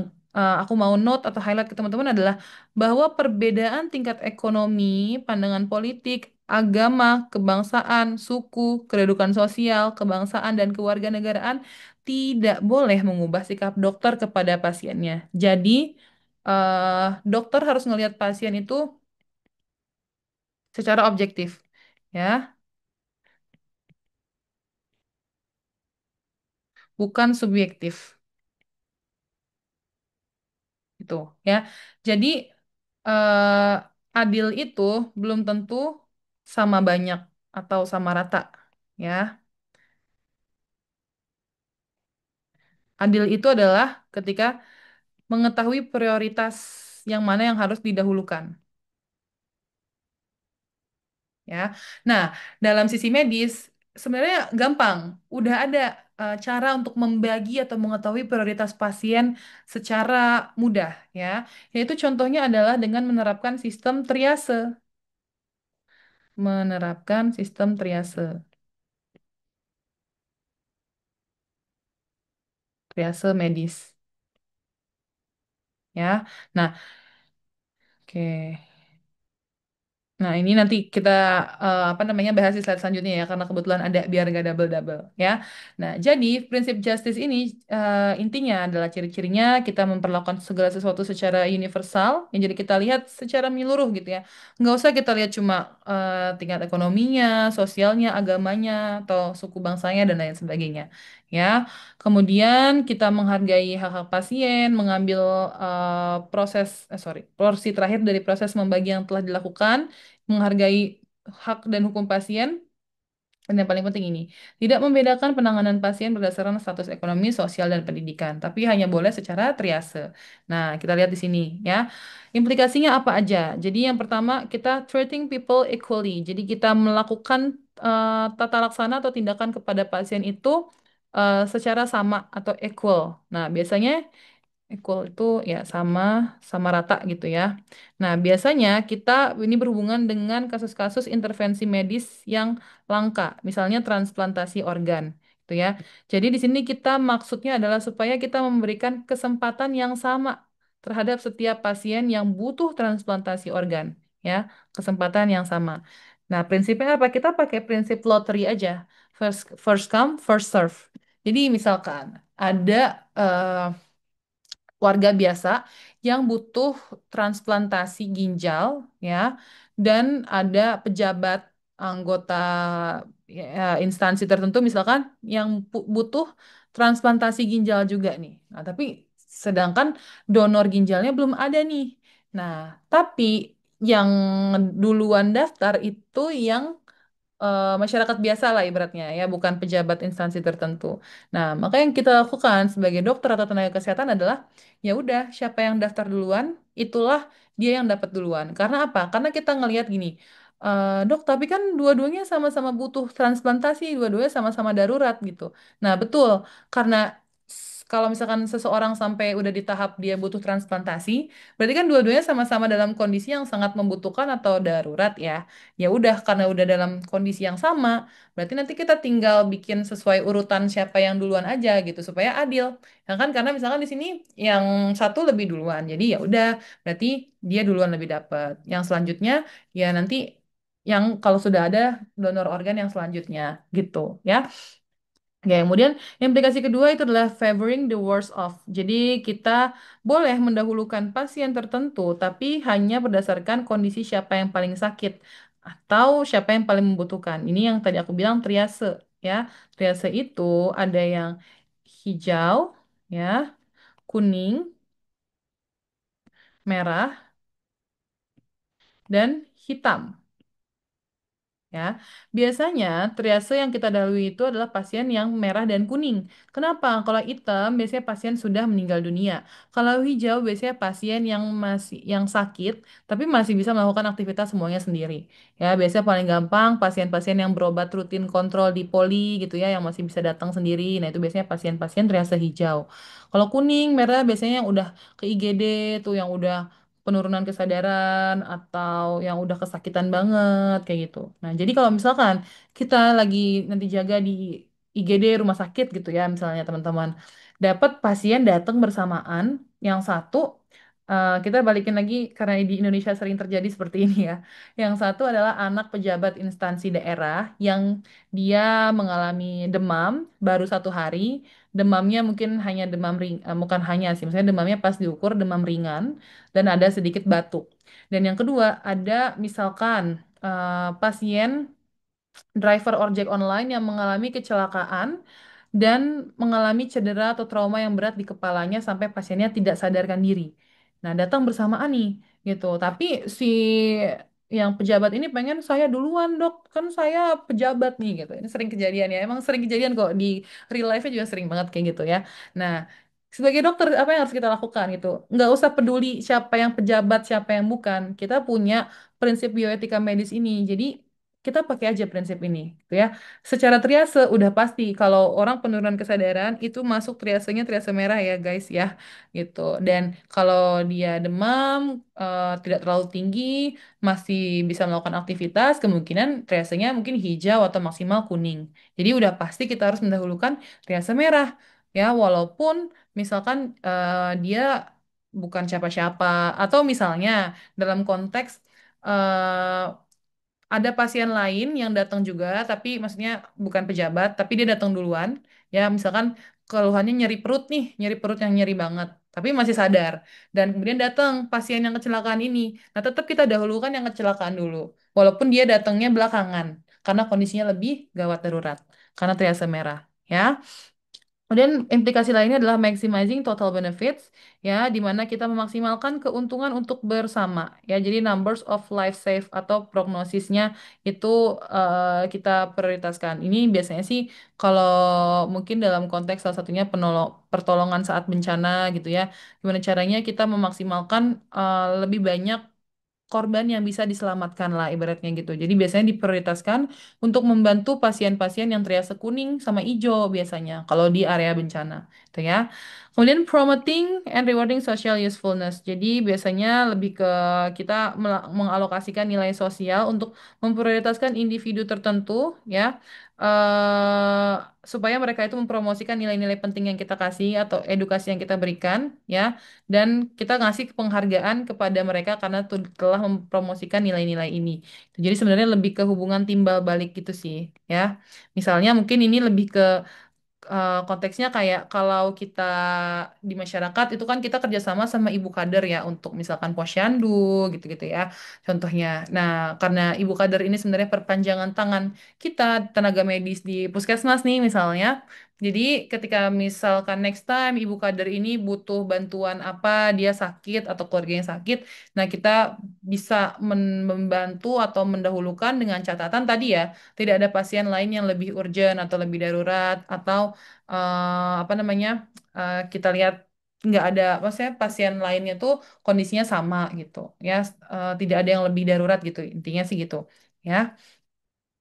aku mau note atau highlight ke teman-teman adalah bahwa perbedaan tingkat ekonomi, pandangan politik, agama, kebangsaan, suku, kedudukan sosial, kebangsaan, dan kewarganegaraan tidak boleh mengubah sikap dokter kepada pasiennya. Jadi, dokter harus melihat pasien itu secara objektif, ya, bukan subjektif, itu, ya. Jadi, adil itu belum tentu sama banyak atau sama rata, ya. Adil itu adalah ketika mengetahui prioritas yang mana yang harus didahulukan, ya. Nah, dalam sisi medis sebenarnya gampang, udah ada cara untuk membagi atau mengetahui prioritas pasien secara mudah, ya. Yaitu contohnya adalah dengan menerapkan sistem triase, triase medis, ya. Nah, oke. Nah, ini nanti kita apa namanya bahas di slide selanjutnya ya karena kebetulan ada biar nggak double-double ya. Nah, jadi prinsip justice ini intinya adalah ciri-cirinya kita memperlakukan segala sesuatu secara universal yang jadi kita lihat secara menyeluruh gitu ya. Nggak usah kita lihat cuma tingkat ekonominya, sosialnya, agamanya atau suku bangsanya dan lain sebagainya. Ya, kemudian kita menghargai hak-hak pasien, mengambil porsi terakhir dari proses membagi yang telah dilakukan, menghargai hak dan hukum pasien, dan yang paling penting ini, tidak membedakan penanganan pasien berdasarkan status ekonomi, sosial, dan pendidikan, tapi hanya boleh secara triase. Nah, kita lihat di sini ya. Implikasinya apa aja? Jadi yang pertama, kita treating people equally. Jadi kita melakukan tata laksana atau tindakan kepada pasien itu secara sama atau equal. Nah, biasanya equal itu ya sama sama rata gitu ya. Nah, biasanya kita ini berhubungan dengan kasus-kasus intervensi medis yang langka, misalnya transplantasi organ, gitu ya. Jadi di sini kita maksudnya adalah supaya kita memberikan kesempatan yang sama terhadap setiap pasien yang butuh transplantasi organ, ya, kesempatan yang sama. Nah, prinsipnya apa? Kita pakai prinsip lottery aja. First first come, first serve. Jadi misalkan ada warga biasa yang butuh transplantasi ginjal ya dan ada pejabat anggota instansi tertentu misalkan yang butuh transplantasi ginjal juga nih. Nah, tapi sedangkan donor ginjalnya belum ada nih. Nah, tapi yang duluan daftar itu yang masyarakat biasa lah ibaratnya ya, bukan pejabat instansi tertentu. Nah, maka yang kita lakukan sebagai dokter atau tenaga kesehatan adalah ya udah siapa yang daftar duluan, itulah dia yang dapat duluan. Karena apa? Karena kita ngelihat gini, dok, tapi kan dua-duanya sama-sama butuh transplantasi, dua-duanya sama-sama darurat gitu. Nah, betul. Karena kalau misalkan seseorang sampai udah di tahap dia butuh transplantasi, berarti kan dua-duanya sama-sama dalam kondisi yang sangat membutuhkan atau darurat ya. Ya udah karena udah dalam kondisi yang sama, berarti nanti kita tinggal bikin sesuai urutan siapa yang duluan aja gitu supaya adil. Ya kan karena misalkan di sini yang satu lebih duluan. Jadi ya udah berarti dia duluan lebih dapat. Yang selanjutnya ya nanti yang kalau sudah ada donor organ yang selanjutnya gitu ya. Oke, kemudian implikasi kedua itu adalah favoring the worst of. Jadi kita boleh mendahulukan pasien tertentu, tapi hanya berdasarkan kondisi siapa yang paling sakit atau siapa yang paling membutuhkan. Ini yang tadi aku bilang triase. ya. Triase itu ada yang hijau, ya, kuning, merah, dan hitam. Ya, biasanya triase yang kita dahului itu adalah pasien yang merah dan kuning. Kenapa? Kalau hitam biasanya pasien sudah meninggal dunia. Kalau hijau biasanya pasien yang masih yang sakit tapi masih bisa melakukan aktivitas semuanya sendiri. Ya, biasanya paling gampang pasien-pasien yang berobat rutin kontrol di poli gitu ya yang masih bisa datang sendiri. Nah, itu biasanya pasien-pasien triase hijau. Kalau kuning, merah biasanya yang udah ke IGD tuh yang udah penurunan kesadaran atau yang udah kesakitan banget kayak gitu. Nah, jadi kalau misalkan kita lagi nanti jaga di IGD rumah sakit gitu ya, misalnya teman-teman, dapat pasien datang bersamaan, yang satu kita balikin lagi karena di Indonesia sering terjadi seperti ini ya. Yang satu adalah anak pejabat instansi daerah yang dia mengalami demam baru 1 hari. Demamnya mungkin hanya demam ring, bukan hanya sih, misalnya demamnya pas diukur demam ringan dan ada sedikit batuk. Dan yang kedua, ada misalkan pasien driver ojek online yang mengalami kecelakaan dan mengalami cedera atau trauma yang berat di kepalanya sampai pasiennya tidak sadarkan diri. Nah, datang bersamaan nih, gitu. Tapi si yang pejabat ini pengen saya duluan, dok. Kan saya pejabat nih, gitu. Ini sering kejadian ya. Emang sering kejadian kok di real life-nya juga sering banget kayak gitu ya. Nah, sebagai dokter apa yang harus kita lakukan gitu? Nggak usah peduli siapa yang pejabat, siapa yang bukan. Kita punya prinsip bioetika medis ini. Jadi kita pakai aja prinsip ini, gitu ya. Secara triase udah pasti kalau orang penurunan kesadaran itu masuk triasenya triase merah ya guys ya, gitu. Dan kalau dia demam tidak terlalu tinggi, masih bisa melakukan aktivitas, kemungkinan triasenya mungkin hijau atau maksimal kuning. Jadi udah pasti kita harus mendahulukan triase merah ya, walaupun misalkan dia bukan siapa-siapa atau misalnya dalam konteks eh, ada pasien lain yang datang juga, tapi maksudnya bukan pejabat, tapi dia datang duluan. Ya, misalkan keluhannya nyeri perut nih, nyeri perut yang nyeri banget, tapi masih sadar. Dan kemudian datang pasien yang kecelakaan ini. Nah, tetap kita dahulukan yang kecelakaan dulu. Walaupun dia datangnya belakangan, karena kondisinya lebih gawat darurat, karena triase merah. Ya. Kemudian implikasi lainnya adalah maximizing total benefits, ya, di mana kita memaksimalkan keuntungan untuk bersama, ya. Jadi numbers of life save atau prognosisnya itu kita prioritaskan. Ini biasanya sih kalau mungkin dalam konteks salah satunya pertolongan saat bencana gitu ya. Gimana caranya kita memaksimalkan lebih banyak korban yang bisa diselamatkan lah ibaratnya gitu. Jadi biasanya diprioritaskan untuk membantu pasien-pasien yang triase kuning sama hijau biasanya kalau di area bencana, gitu ya. Kemudian promoting and rewarding social usefulness. Jadi biasanya lebih ke kita mengalokasikan nilai sosial untuk memprioritaskan individu tertentu ya, eh supaya mereka itu mempromosikan nilai-nilai penting yang kita kasih atau edukasi yang kita berikan ya, dan kita ngasih penghargaan kepada mereka karena telah mempromosikan nilai-nilai ini. Jadi sebenarnya lebih ke hubungan timbal balik gitu sih, ya. Misalnya mungkin ini lebih ke konteksnya kayak kalau kita di masyarakat itu kan kita kerjasama sama ibu kader ya untuk misalkan posyandu gitu-gitu ya contohnya. Nah, karena ibu kader ini sebenarnya perpanjangan tangan kita tenaga medis di puskesmas nih misalnya. Jadi ketika misalkan next time ibu kader ini butuh bantuan apa, dia sakit atau keluarganya sakit, nah kita bisa membantu atau mendahulukan dengan catatan tadi ya, tidak ada pasien lain yang lebih urgent atau lebih darurat atau apa namanya kita lihat nggak ada maksudnya pasien lainnya tuh kondisinya sama gitu ya, tidak ada yang lebih darurat gitu intinya sih gitu ya.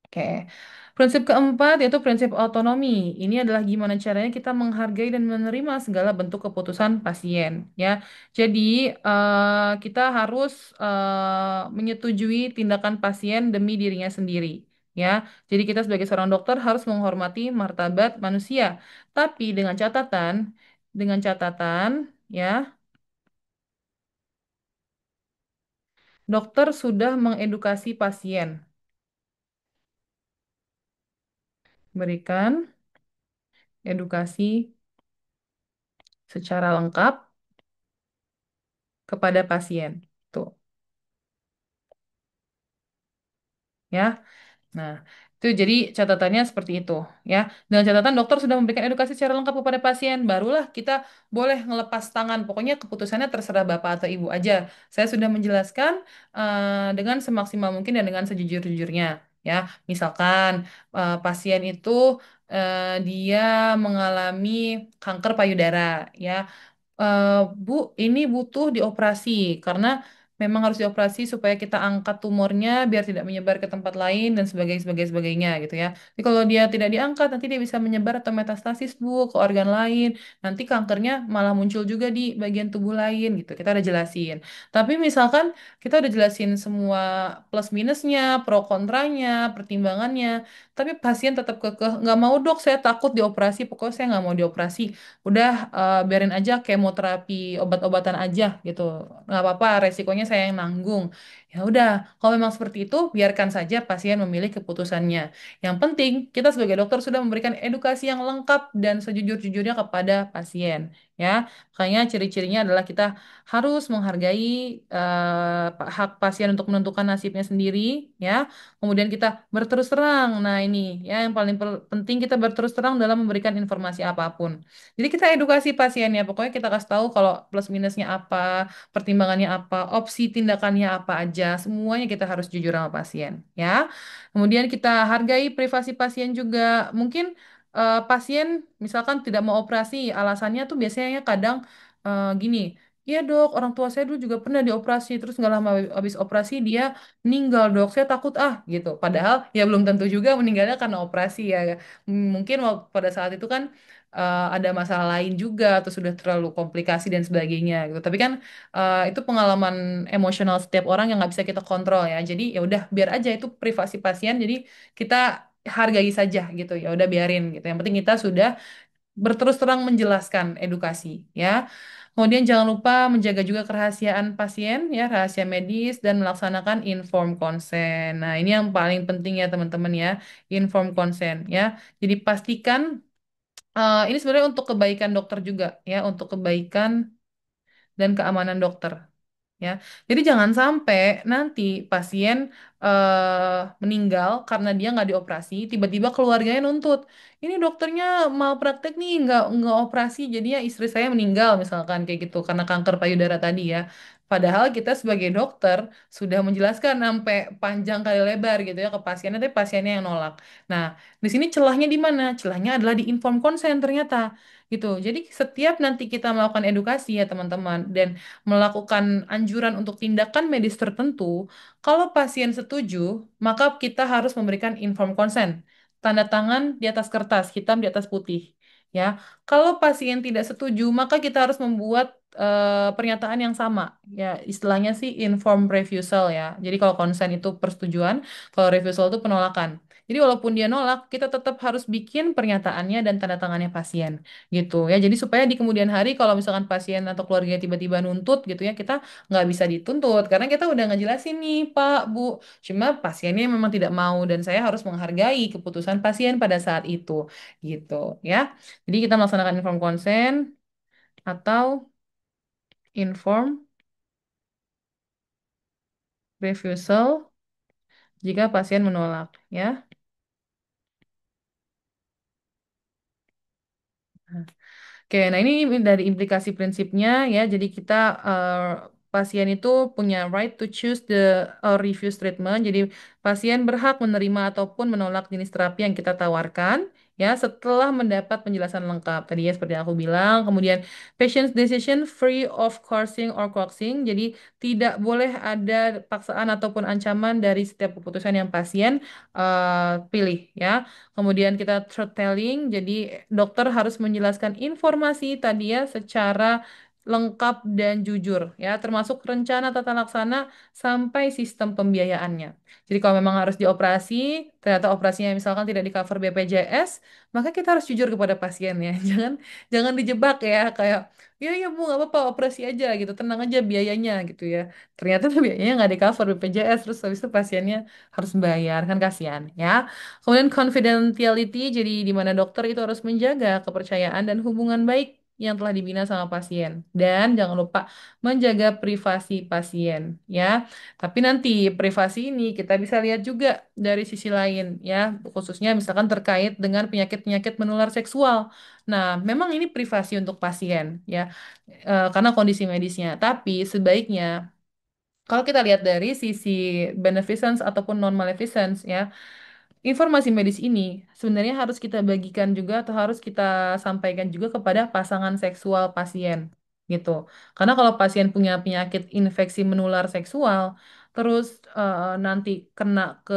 Oke. Prinsip keempat yaitu prinsip otonomi. Ini adalah gimana caranya kita menghargai dan menerima segala bentuk keputusan pasien, ya. Jadi kita harus menyetujui tindakan pasien demi dirinya sendiri, ya. Jadi kita sebagai seorang dokter harus menghormati martabat manusia, tapi dengan catatan, ya, dokter sudah mengedukasi pasien, berikan edukasi secara lengkap kepada pasien. Tuh, ya. Nah, Itu jadi catatannya seperti itu ya. Dengan catatan dokter sudah memberikan edukasi secara lengkap kepada pasien, barulah kita boleh ngelepas tangan. Pokoknya keputusannya terserah Bapak atau Ibu aja. Saya sudah menjelaskan dengan semaksimal mungkin dan dengan sejujur-jujurnya ya. Misalkan pasien itu dia mengalami kanker payudara ya. "Eh, Bu, ini butuh dioperasi karena memang harus dioperasi supaya kita angkat tumornya biar tidak menyebar ke tempat lain dan sebagainya gitu ya. Jadi kalau dia tidak diangkat nanti dia bisa menyebar atau metastasis Bu ke organ lain. Nanti kankernya malah muncul juga di bagian tubuh lain gitu. Kita udah jelasin. Tapi misalkan kita udah jelasin semua plus minusnya, pro kontranya, pertimbangannya, tapi pasien tetap kekeh nggak mau dok, saya takut dioperasi. Pokoknya saya nggak mau dioperasi. Udah biarin aja kemoterapi obat-obatan aja gitu, nggak apa-apa resikonya saya yang nanggung. Ya udah, kalau memang seperti itu biarkan saja pasien memilih keputusannya. Yang penting kita sebagai dokter sudah memberikan edukasi yang lengkap dan sejujur-jujurnya kepada pasien ya. Makanya ciri-cirinya adalah kita harus menghargai hak pasien untuk menentukan nasibnya sendiri ya. Kemudian kita berterus terang, nah ini ya yang paling penting, kita berterus terang dalam memberikan informasi apapun. Jadi kita edukasi pasiennya, pokoknya kita kasih tahu kalau plus minusnya apa, pertimbangannya apa, opsi tindakannya apa aja, semuanya kita harus jujur sama pasien, ya. Kemudian kita hargai privasi pasien juga. Mungkin pasien misalkan tidak mau operasi, alasannya tuh biasanya kadang gini. Iya dok, orang tua saya dulu juga pernah dioperasi, terus nggak lama habis operasi dia meninggal dok, saya takut ah gitu. Padahal ya belum tentu juga meninggalnya karena operasi ya. Mungkin pada saat itu kan ada masalah lain juga atau sudah terlalu komplikasi dan sebagainya gitu. Tapi kan itu pengalaman emosional setiap orang yang nggak bisa kita kontrol ya. Jadi ya udah biar aja itu privasi pasien. Jadi kita hargai saja gitu. Ya udah biarin gitu. Yang penting kita sudah berterus terang menjelaskan edukasi ya. Kemudian jangan lupa menjaga juga kerahasiaan pasien ya, rahasia medis dan melaksanakan informed consent. Nah, ini yang paling penting ya teman-teman ya, informed consent ya. Jadi pastikan ini sebenarnya untuk kebaikan dokter juga ya, untuk kebaikan dan keamanan dokter ya. Jadi jangan sampai nanti pasien meninggal karena dia nggak dioperasi, tiba-tiba keluarganya nuntut. Ini dokternya malpraktek nih, nggak operasi, jadinya istri saya meninggal misalkan kayak gitu karena kanker payudara tadi ya. Padahal kita sebagai dokter sudah menjelaskan sampai panjang kali lebar gitu ya ke pasiennya, tapi pasiennya yang nolak. Nah, di sini celahnya di mana? Celahnya adalah di inform consent ternyata gitu. Jadi setiap nanti kita melakukan edukasi ya teman-teman dan melakukan anjuran untuk tindakan medis tertentu, kalau pasien setuju, maka kita harus memberikan informed consent. Tanda tangan di atas kertas, hitam di atas putih. Ya, kalau pasien tidak setuju, maka kita harus membuat pernyataan yang sama. Ya, istilahnya sih informed refusal ya. Jadi kalau consent itu persetujuan, kalau refusal itu penolakan. Jadi walaupun dia nolak, kita tetap harus bikin pernyataannya dan tanda tangannya pasien gitu ya. Jadi supaya di kemudian hari kalau misalkan pasien atau keluarganya tiba-tiba nuntut gitu ya, kita nggak bisa dituntut karena kita udah ngejelasin nih Pak Bu, cuma pasiennya memang tidak mau dan saya harus menghargai keputusan pasien pada saat itu gitu ya. Jadi kita melaksanakan informed consent atau informed refusal jika pasien menolak ya. Oke, nah ini dari implikasi prinsipnya ya. Jadi kita pasien itu punya right to choose the or refuse treatment. Jadi pasien berhak menerima ataupun menolak jenis terapi yang kita tawarkan ya setelah mendapat penjelasan lengkap. Tadi ya seperti yang aku bilang. Kemudian patient's decision free of coercing or coaxing. Jadi tidak boleh ada paksaan ataupun ancaman dari setiap keputusan yang pasien pilih ya. Kemudian kita truth telling, jadi dokter harus menjelaskan informasi tadi ya secara lengkap dan jujur ya, termasuk rencana tata laksana sampai sistem pembiayaannya. Jadi kalau memang harus dioperasi, ternyata operasinya misalkan tidak di cover BPJS, maka kita harus jujur kepada pasien ya. Jangan dijebak ya kayak ya ya Bu nggak apa-apa operasi aja gitu, tenang aja biayanya gitu ya. Ternyata tuh biayanya nggak di cover BPJS, terus habis itu pasiennya harus bayar kan kasihan ya. Kemudian confidentiality, jadi di mana dokter itu harus menjaga kepercayaan dan hubungan baik yang telah dibina sama pasien. Dan jangan lupa menjaga privasi pasien, ya. Tapi nanti privasi ini kita bisa lihat juga dari sisi lain, ya, khususnya misalkan terkait dengan penyakit-penyakit menular seksual. Nah, memang ini privasi untuk pasien, ya, karena kondisi medisnya. Tapi sebaiknya kalau kita lihat dari sisi beneficence ataupun non-maleficence, ya, informasi medis ini sebenarnya harus kita bagikan juga atau harus kita sampaikan juga kepada pasangan seksual pasien gitu. Karena kalau pasien punya penyakit infeksi menular seksual, terus nanti kena ke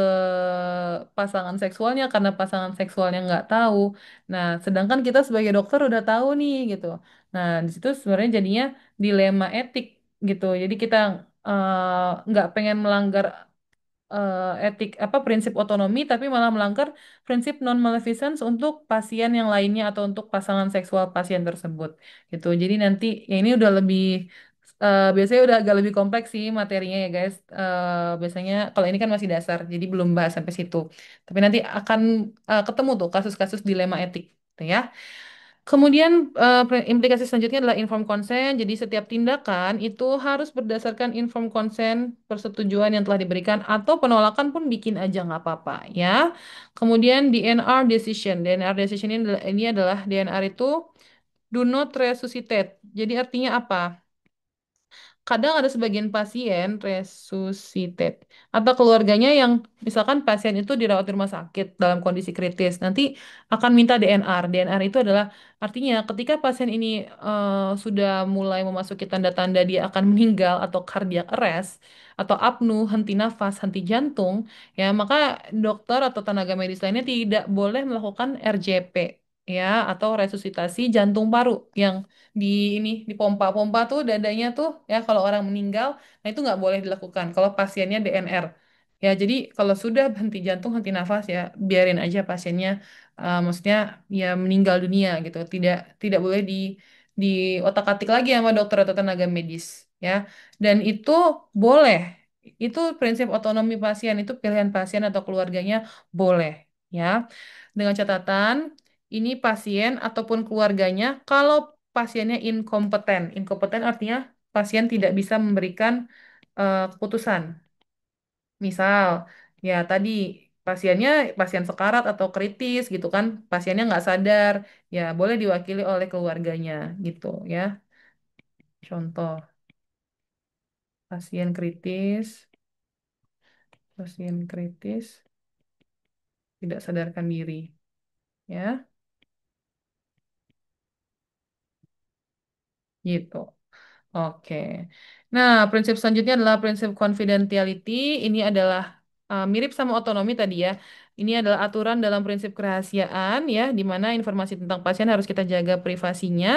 pasangan seksualnya karena pasangan seksualnya nggak tahu. Nah, sedangkan kita sebagai dokter udah tahu nih gitu. Nah, di situ sebenarnya jadinya dilema etik gitu. Jadi kita nggak pengen melanggar etik apa prinsip otonomi tapi malah melanggar prinsip non maleficence untuk pasien yang lainnya atau untuk pasangan seksual pasien tersebut gitu. Jadi nanti ya ini udah lebih biasanya udah agak lebih kompleks sih materinya ya guys. Biasanya kalau ini kan masih dasar jadi belum bahas sampai situ. Tapi nanti akan ketemu tuh kasus-kasus dilema etik gitu ya. Kemudian implikasi selanjutnya adalah informed consent. Jadi setiap tindakan itu harus berdasarkan informed consent, persetujuan yang telah diberikan atau penolakan pun bikin aja nggak apa-apa ya. Kemudian DNR decision. DNR decision ini adalah DNR itu do not resuscitate. Jadi artinya apa? Kadang ada sebagian pasien resuscitate atau keluarganya yang misalkan pasien itu dirawat di rumah sakit dalam kondisi kritis, nanti akan minta DNR. DNR itu adalah artinya ketika pasien ini sudah mulai memasuki tanda-tanda dia akan meninggal atau cardiac arrest atau apnu, henti nafas, henti jantung, ya maka dokter atau tenaga medis lainnya tidak boleh melakukan RJP ya atau resusitasi jantung paru yang di ini di pompa-pompa tuh dadanya tuh ya kalau orang meninggal nah itu nggak boleh dilakukan kalau pasiennya DNR ya jadi kalau sudah henti jantung henti nafas ya biarin aja pasiennya maksudnya ya meninggal dunia gitu tidak tidak boleh di otak-atik lagi sama dokter atau tenaga medis ya dan itu boleh itu prinsip otonomi pasien itu pilihan pasien atau keluarganya boleh ya dengan catatan ini pasien ataupun keluarganya kalau pasiennya inkompeten. Inkompeten artinya pasien tidak bisa memberikan keputusan. Misal, ya tadi pasiennya pasien sekarat atau kritis gitu kan, pasiennya nggak sadar, ya boleh diwakili oleh keluarganya gitu ya. Contoh, pasien kritis, pasien kritis tidak sadarkan diri, ya, gitu. Oke. Nah, prinsip selanjutnya adalah prinsip confidentiality. Ini adalah mirip sama otonomi tadi ya. Ini adalah aturan dalam prinsip kerahasiaan ya, di mana informasi tentang pasien harus kita jaga privasinya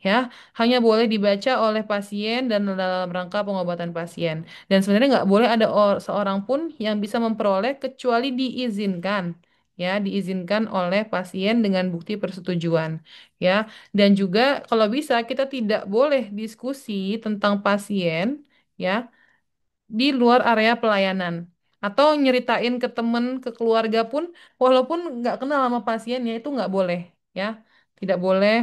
ya. Hanya boleh dibaca oleh pasien dan dalam rangka pengobatan pasien. Dan sebenarnya nggak boleh ada seorang pun yang bisa memperoleh kecuali diizinkan. Ya, diizinkan oleh pasien dengan bukti persetujuan. Ya, dan juga kalau bisa kita tidak boleh diskusi tentang pasien ya di luar area pelayanan atau nyeritain ke temen, ke keluarga pun walaupun nggak kenal sama pasiennya itu nggak boleh ya. Tidak boleh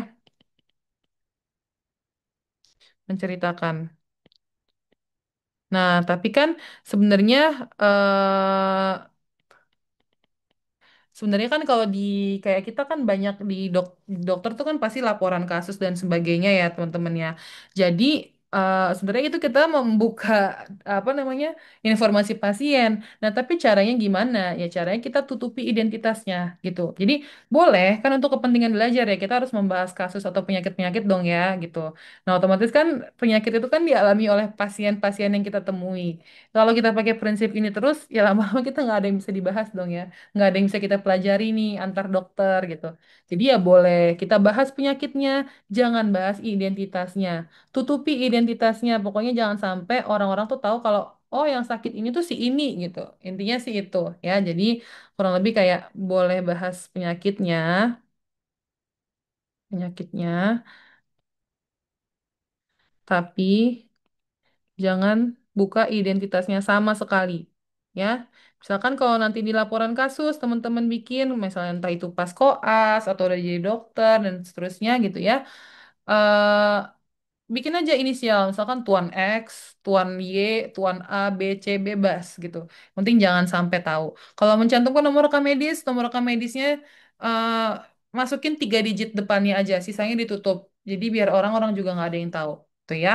menceritakan. Nah, tapi kan sebenarnya eh, sebenarnya kan kalau di kayak kita kan banyak di dokter tuh kan pasti laporan kasus dan sebagainya ya teman-teman ya. Jadi sebenarnya itu kita membuka apa namanya informasi pasien. Nah tapi caranya gimana? Ya caranya kita tutupi identitasnya gitu. Jadi boleh kan untuk kepentingan belajar ya kita harus membahas kasus atau penyakit-penyakit dong ya gitu. Nah otomatis kan penyakit itu kan dialami oleh pasien-pasien yang kita temui. Kalau kita pakai prinsip ini terus ya lama-lama kita nggak ada yang bisa dibahas dong ya nggak ada yang bisa kita pelajari nih antar dokter gitu. Jadi ya boleh kita bahas penyakitnya, jangan bahas identitasnya. Tutupi identitasnya, pokoknya jangan sampai orang-orang tuh tahu kalau oh yang sakit ini tuh si ini gitu. Intinya sih itu ya. Jadi kurang lebih kayak boleh bahas penyakitnya, tapi jangan buka identitasnya sama sekali. Ya, misalkan kalau nanti di laporan kasus teman-teman bikin, misalnya entah itu pas koas atau udah jadi dokter dan seterusnya gitu ya, eh bikin aja inisial, misalkan Tuan X, Tuan Y, Tuan A, B, C, bebas gitu. Penting jangan sampai tahu. Kalau mencantumkan nomor rekam medisnya eh, masukin 3 digit depannya aja, sisanya ditutup. Jadi biar orang-orang juga nggak ada yang tahu. Tuh ya.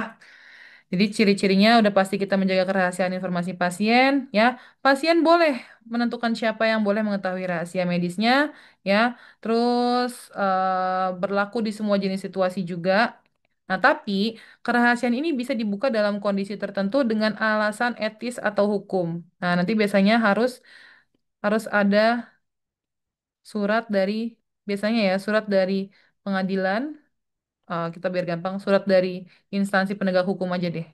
Jadi ciri-cirinya udah pasti kita menjaga kerahasiaan informasi pasien, ya. Pasien boleh menentukan siapa yang boleh mengetahui rahasia medisnya, ya. Terus berlaku di semua jenis situasi juga. Nah, tapi kerahasiaan ini bisa dibuka dalam kondisi tertentu dengan alasan etis atau hukum. Nah, nanti biasanya harus harus ada surat dari biasanya ya surat dari pengadilan. Kita biar gampang, surat dari instansi penegak hukum aja deh.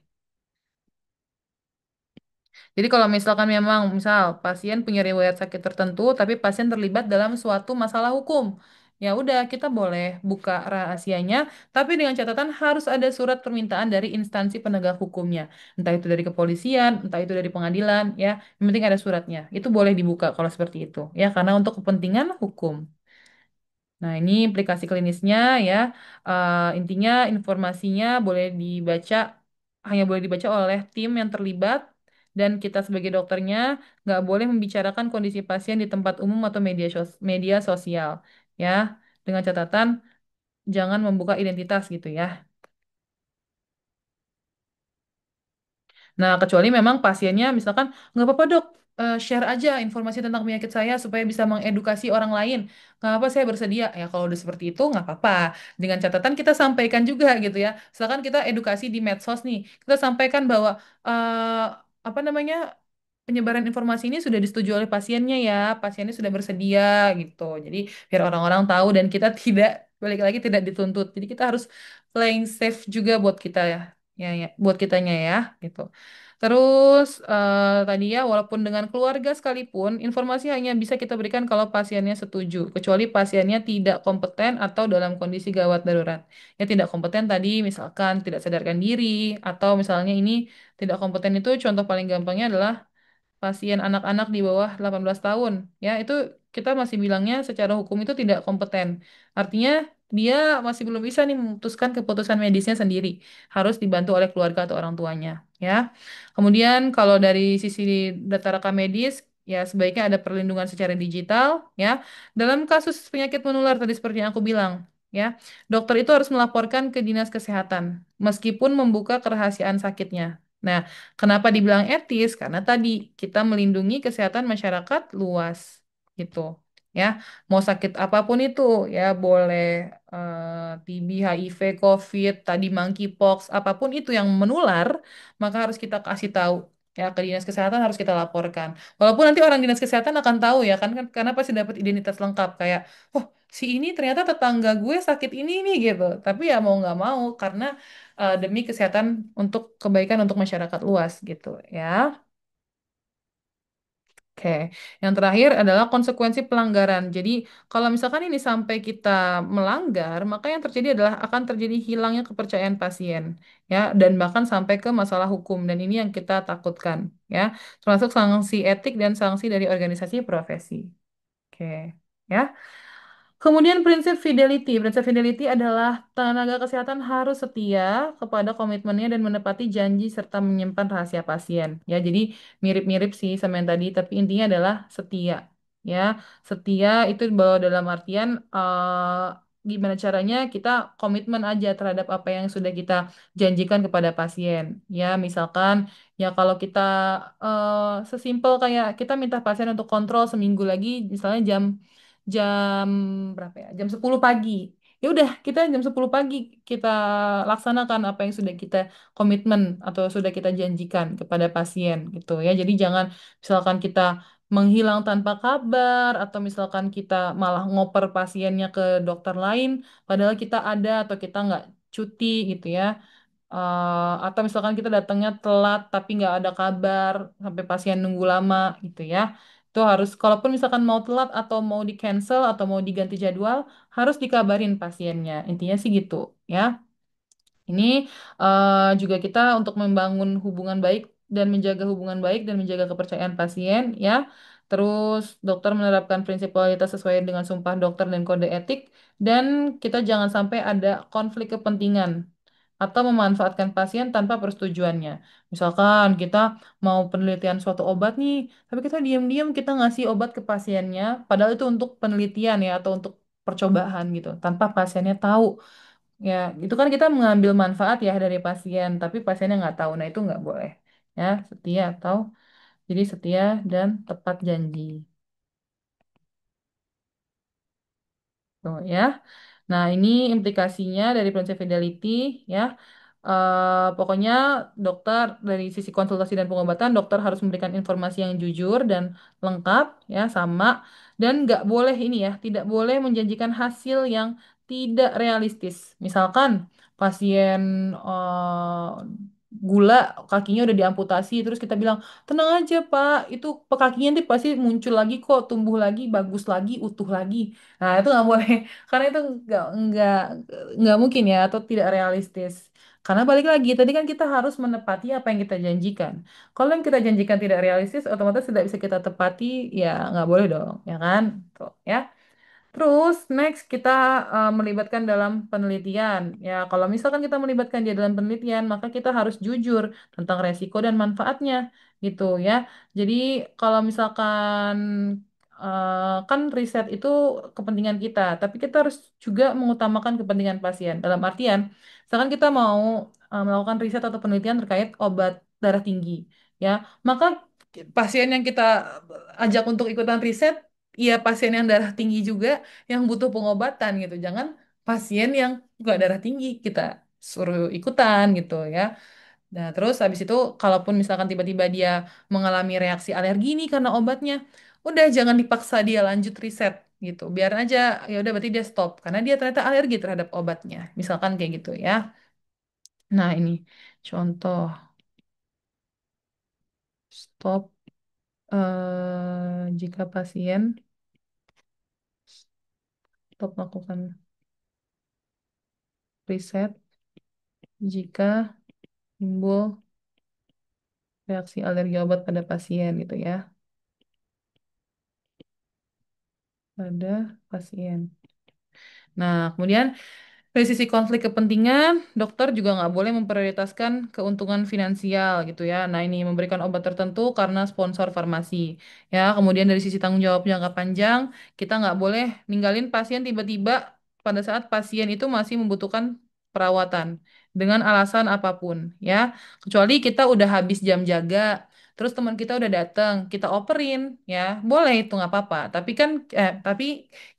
Jadi kalau misalkan memang misal pasien punya riwayat sakit tertentu, tapi pasien terlibat dalam suatu masalah hukum, ya udah kita boleh buka rahasianya, tapi dengan catatan harus ada surat permintaan dari instansi penegak hukumnya, entah itu dari kepolisian, entah itu dari pengadilan, ya, yang penting ada suratnya. Itu boleh dibuka kalau seperti itu, ya, karena untuk kepentingan hukum. Nah, ini implikasi klinisnya ya. Intinya informasinya boleh dibaca, hanya boleh dibaca oleh tim yang terlibat dan kita sebagai dokternya nggak boleh membicarakan kondisi pasien di tempat umum atau media sosial ya. Dengan catatan jangan membuka identitas gitu ya. Nah, kecuali memang pasiennya misalkan, nggak apa-apa dok, share aja informasi tentang penyakit saya supaya bisa mengedukasi orang lain. Nggak apa, saya bersedia. Ya, kalau udah seperti itu, nggak apa-apa. Dengan catatan kita sampaikan juga gitu ya. Misalkan kita edukasi di medsos nih, kita sampaikan bahwa, apa namanya, penyebaran informasi ini sudah disetujui oleh pasiennya ya, pasiennya sudah bersedia gitu. Jadi biar orang-orang tahu dan kita tidak, balik lagi tidak dituntut. Jadi kita harus playing safe juga buat kita ya, ya, buat kitanya ya, gitu. Terus tadi ya, walaupun dengan keluarga sekalipun, informasi hanya bisa kita berikan kalau pasiennya setuju, kecuali pasiennya tidak kompeten atau dalam kondisi gawat darurat. Ya tidak kompeten tadi, misalkan tidak sadarkan diri, atau misalnya ini tidak kompeten itu contoh paling gampangnya adalah pasien anak-anak di bawah 18 tahun. Ya, itu kita masih bilangnya secara hukum itu tidak kompeten. Artinya dia masih belum bisa nih memutuskan keputusan medisnya sendiri. Harus dibantu oleh keluarga atau orang tuanya. Ya. Kemudian kalau dari sisi data rekam medis, ya sebaiknya ada perlindungan secara digital. Ya. Dalam kasus penyakit menular tadi seperti yang aku bilang. Ya, dokter itu harus melaporkan ke dinas kesehatan, meskipun membuka kerahasiaan sakitnya. Nah, kenapa dibilang etis? Karena tadi kita melindungi kesehatan masyarakat luas, gitu. Ya, mau sakit apapun itu, ya boleh TB, HIV, COVID, tadi monkeypox, apapun itu yang menular, maka harus kita kasih tahu. Ya, ke dinas kesehatan harus kita laporkan. Walaupun nanti orang dinas kesehatan akan tahu ya kan karena pasti dapat identitas lengkap kayak, oh si ini ternyata tetangga gue sakit ini nih gitu. Tapi ya mau nggak mau karena demi kesehatan untuk kebaikan untuk masyarakat luas gitu ya. Oke, yang terakhir adalah konsekuensi pelanggaran. Jadi, kalau misalkan ini sampai kita melanggar, maka yang terjadi adalah akan terjadi hilangnya kepercayaan pasien, ya, dan bahkan sampai ke masalah hukum. Dan ini yang kita takutkan, ya, termasuk sanksi etik dan sanksi dari organisasi profesi. Oke, ya. Kemudian prinsip fidelity. Prinsip fidelity adalah tenaga kesehatan harus setia kepada komitmennya dan menepati janji serta menyimpan rahasia pasien. Ya, jadi mirip-mirip sih sama yang tadi, tapi intinya adalah setia. Ya, setia itu bahwa dalam artian gimana caranya kita komitmen aja terhadap apa yang sudah kita janjikan kepada pasien. Ya, misalkan ya kalau kita sesimpel kayak kita minta pasien untuk kontrol seminggu lagi, misalnya jam berapa ya? Jam 10 pagi. Ya udah, kita jam 10 pagi kita laksanakan apa yang sudah kita komitmen atau sudah kita janjikan kepada pasien gitu ya. Jadi jangan misalkan kita menghilang tanpa kabar atau misalkan kita malah ngoper pasiennya ke dokter lain padahal kita ada atau kita nggak cuti gitu ya. Atau misalkan kita datangnya telat tapi nggak ada kabar sampai pasien nunggu lama gitu ya. Itu harus, kalaupun misalkan mau telat atau mau di cancel atau mau diganti jadwal, harus dikabarin pasiennya. Intinya sih gitu ya. Ini juga kita untuk membangun hubungan baik dan menjaga hubungan baik dan menjaga kepercayaan pasien ya. Terus dokter menerapkan prinsip kualitas sesuai dengan sumpah dokter dan kode etik. Dan kita jangan sampai ada konflik kepentingan atau memanfaatkan pasien tanpa persetujuannya. Misalkan kita mau penelitian suatu obat nih, tapi kita diam-diam kita ngasih obat ke pasiennya, padahal itu untuk penelitian ya atau untuk percobaan gitu, tanpa pasiennya tahu. Ya, itu kan kita mengambil manfaat ya dari pasien, tapi pasiennya nggak tahu. Nah, itu nggak boleh. Ya, setia atau jadi setia dan tepat janji. Tuh, ya. Nah, ini implikasinya dari prinsip fidelity ya. Pokoknya dokter dari sisi konsultasi dan pengobatan, dokter harus memberikan informasi yang jujur dan lengkap ya sama dan nggak boleh ini ya, tidak boleh menjanjikan hasil yang tidak realistis. Misalkan pasien gula kakinya udah diamputasi, terus kita bilang tenang aja Pak, itu kakinya nanti pasti muncul lagi kok, tumbuh lagi, bagus lagi, utuh lagi. Nah, itu nggak boleh karena itu nggak mungkin ya atau tidak realistis. Karena balik lagi tadi kan kita harus menepati apa yang kita janjikan. Kalau yang kita janjikan tidak realistis, otomatis tidak bisa kita tepati, ya nggak boleh dong, ya kan? Tuh, ya. Terus next kita melibatkan dalam penelitian. Ya, kalau misalkan kita melibatkan dia dalam penelitian, maka kita harus jujur tentang resiko dan manfaatnya gitu ya. Jadi kalau misalkan kan riset itu kepentingan kita, tapi kita harus juga mengutamakan kepentingan pasien. Dalam artian, misalkan kita mau melakukan riset atau penelitian terkait obat darah tinggi, ya, maka pasien yang kita ajak untuk ikutan riset iya pasien yang darah tinggi juga yang butuh pengobatan gitu. Jangan pasien yang gak darah tinggi kita suruh ikutan gitu ya. Nah, terus habis itu kalaupun misalkan tiba-tiba dia mengalami reaksi alergi nih karena obatnya, udah jangan dipaksa dia lanjut riset gitu. Biar aja ya udah berarti dia stop karena dia ternyata alergi terhadap obatnya. Misalkan kayak gitu ya. Nah, ini contoh stop jika pasien stop melakukan riset jika timbul reaksi alergi obat pada pasien gitu ya, pada pasien. Nah, kemudian dari sisi konflik kepentingan, dokter juga nggak boleh memprioritaskan keuntungan finansial gitu ya. Nah, ini memberikan obat tertentu karena sponsor farmasi. Ya, kemudian dari sisi tanggung jawab jangka panjang, kita nggak boleh ninggalin pasien tiba-tiba pada saat pasien itu masih membutuhkan perawatan dengan alasan apapun ya. Kecuali kita udah habis jam jaga, terus teman kita udah datang, kita operin ya, boleh itu nggak apa-apa. Tapi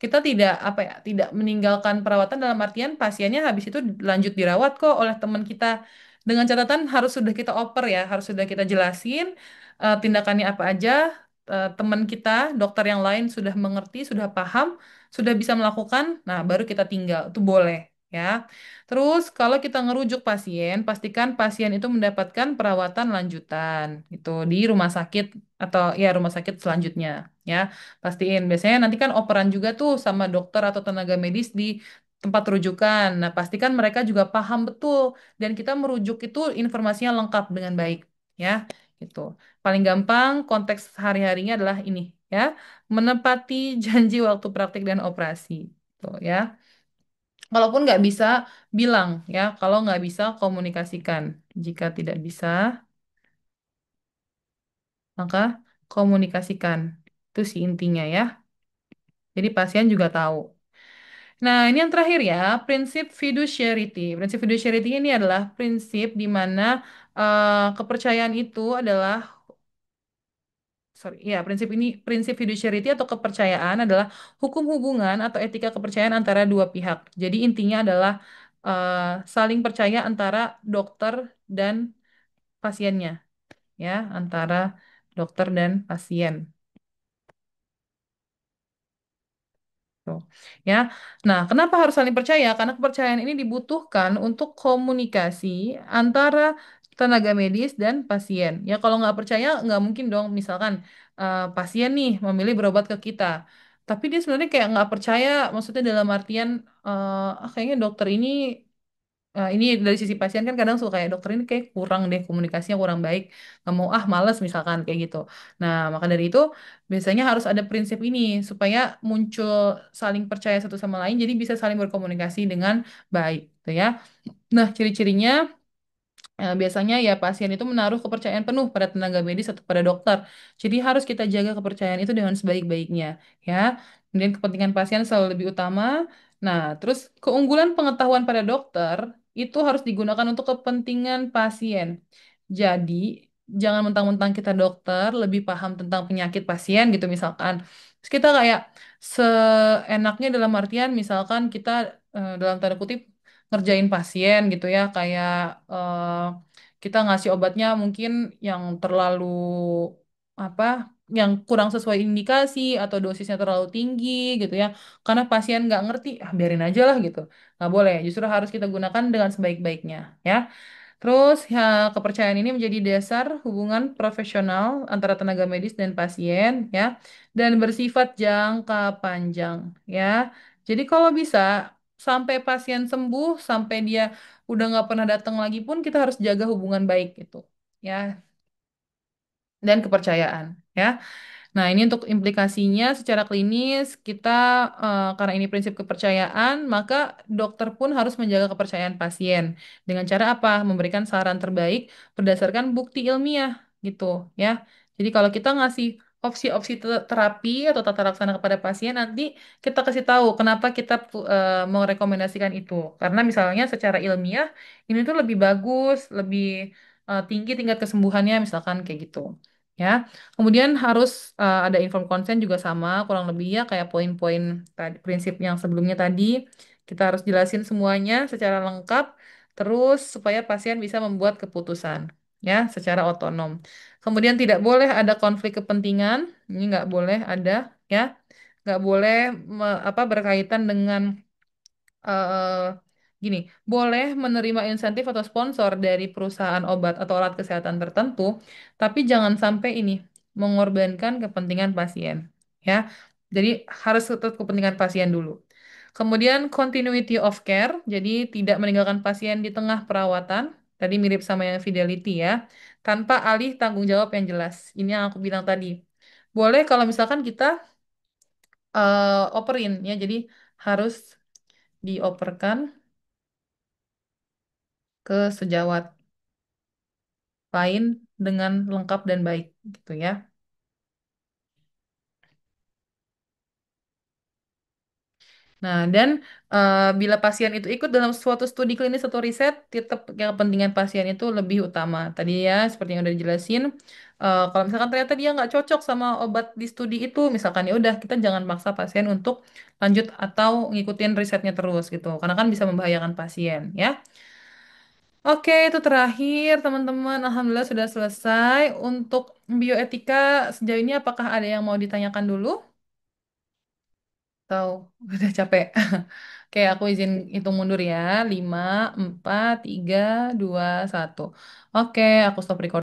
kita tidak apa ya, tidak meninggalkan perawatan dalam artian pasiennya habis itu lanjut dirawat kok oleh teman kita. Dengan catatan harus sudah kita oper ya, harus sudah kita jelasin tindakannya apa aja. Teman kita, dokter yang lain sudah mengerti, sudah paham, sudah bisa melakukan. Nah, baru kita tinggal. Itu boleh ya. Terus kalau kita ngerujuk pasien, pastikan pasien itu mendapatkan perawatan lanjutan gitu di rumah sakit atau ya rumah sakit selanjutnya ya. Pastiin. Biasanya nanti kan operan juga tuh sama dokter atau tenaga medis di tempat rujukan. Nah, pastikan mereka juga paham betul dan kita merujuk itu informasinya lengkap dengan baik, ya. Gitu. Paling gampang konteks hari-harinya adalah ini, ya. Menepati janji waktu praktik dan operasi. Tuh, ya. Kalaupun nggak bisa, bilang, ya. Kalau nggak bisa, komunikasikan. Jika tidak bisa, maka komunikasikan. Itu sih intinya, ya. Jadi pasien juga tahu. Nah, ini yang terakhir ya, prinsip fiduciarity. Prinsip fiduciarity ini adalah prinsip di mana kepercayaan itu adalah, sorry, ya prinsip fiduciarity atau kepercayaan adalah hukum hubungan atau etika kepercayaan antara dua pihak. Jadi intinya adalah saling percaya antara dokter dan pasiennya, ya, antara dokter dan pasien. Tuh, ya. Nah, kenapa harus saling percaya? Karena kepercayaan ini dibutuhkan untuk komunikasi antara tenaga medis dan pasien. Ya, kalau nggak percaya, nggak mungkin dong. Misalkan pasien nih memilih berobat ke kita, tapi dia sebenarnya kayak nggak percaya. Maksudnya dalam artian, kayaknya dokter ini ini dari sisi pasien kan kadang suka kayak dokter ini kayak kurang deh komunikasinya kurang baik, nggak mau ah males misalkan kayak gitu. Nah maka dari itu biasanya harus ada prinsip ini supaya muncul saling percaya satu sama lain jadi bisa saling berkomunikasi dengan baik, gitu ya. Nah ciri-cirinya biasanya ya pasien itu menaruh kepercayaan penuh pada tenaga medis atau pada dokter. Jadi harus kita jaga kepercayaan itu dengan sebaik-baiknya, ya. Kemudian kepentingan pasien selalu lebih utama. Nah, terus keunggulan pengetahuan pada dokter itu harus digunakan untuk kepentingan pasien. Jadi, jangan mentang-mentang kita dokter lebih paham tentang penyakit pasien gitu misalkan. Terus kita kayak seenaknya dalam artian misalkan kita dalam tanda kutip ngerjain pasien gitu ya kayak kita ngasih obatnya mungkin yang terlalu apa yang kurang sesuai indikasi atau dosisnya terlalu tinggi gitu ya karena pasien nggak ngerti ah biarin aja lah gitu nggak boleh justru harus kita gunakan dengan sebaik-baiknya ya. Terus ya, kepercayaan ini menjadi dasar hubungan profesional antara tenaga medis dan pasien ya dan bersifat jangka panjang ya. Jadi kalau bisa sampai pasien sembuh, sampai dia udah nggak pernah datang lagi pun kita harus jaga hubungan baik gitu ya dan kepercayaan ya. Nah, ini untuk implikasinya secara klinis, kita karena ini prinsip kepercayaan, maka dokter pun harus menjaga kepercayaan pasien. Dengan cara apa? Memberikan saran terbaik berdasarkan bukti ilmiah, gitu ya. Jadi kalau kita ngasih opsi-opsi terapi atau tata laksana kepada pasien, nanti kita kasih tahu kenapa kita mau rekomendasikan itu. Karena misalnya secara ilmiah, ini tuh lebih bagus, lebih tinggi tingkat kesembuhannya, misalkan kayak gitu. Ya, kemudian harus ada informed consent juga sama, kurang lebih ya kayak poin-poin tadi, prinsip yang sebelumnya tadi. Kita harus jelasin semuanya secara lengkap, terus supaya pasien bisa membuat keputusan, ya, secara otonom. Kemudian tidak boleh ada konflik kepentingan, ini nggak boleh ada, ya, nggak boleh berkaitan dengan eh gini, boleh menerima insentif atau sponsor dari perusahaan obat atau alat kesehatan tertentu, tapi jangan sampai ini mengorbankan kepentingan pasien, ya. Jadi harus tetap kepentingan pasien dulu. Kemudian continuity of care, jadi tidak meninggalkan pasien di tengah perawatan, tadi mirip sama yang fidelity ya, tanpa alih tanggung jawab yang jelas. Ini yang aku bilang tadi. Boleh kalau misalkan kita operin ya, jadi harus dioperkan ke sejawat lain dengan lengkap dan baik gitu ya. Nah, dan bila pasien itu ikut dalam suatu studi klinis atau riset, tetap kepentingan pasien itu lebih utama. Tadi ya, seperti yang udah dijelasin, kalau misalkan ternyata dia nggak cocok sama obat di studi itu, misalkan ya udah kita jangan maksa pasien untuk lanjut atau ngikutin risetnya terus gitu, karena kan bisa membahayakan pasien ya. Oke, itu terakhir teman-teman. Alhamdulillah sudah selesai. Untuk bioetika sejauh ini apakah ada yang mau ditanyakan dulu? Tahu, udah capek. Oke, aku izin hitung mundur ya. 5, 4, 3, 2, 1. Oke, aku stop record.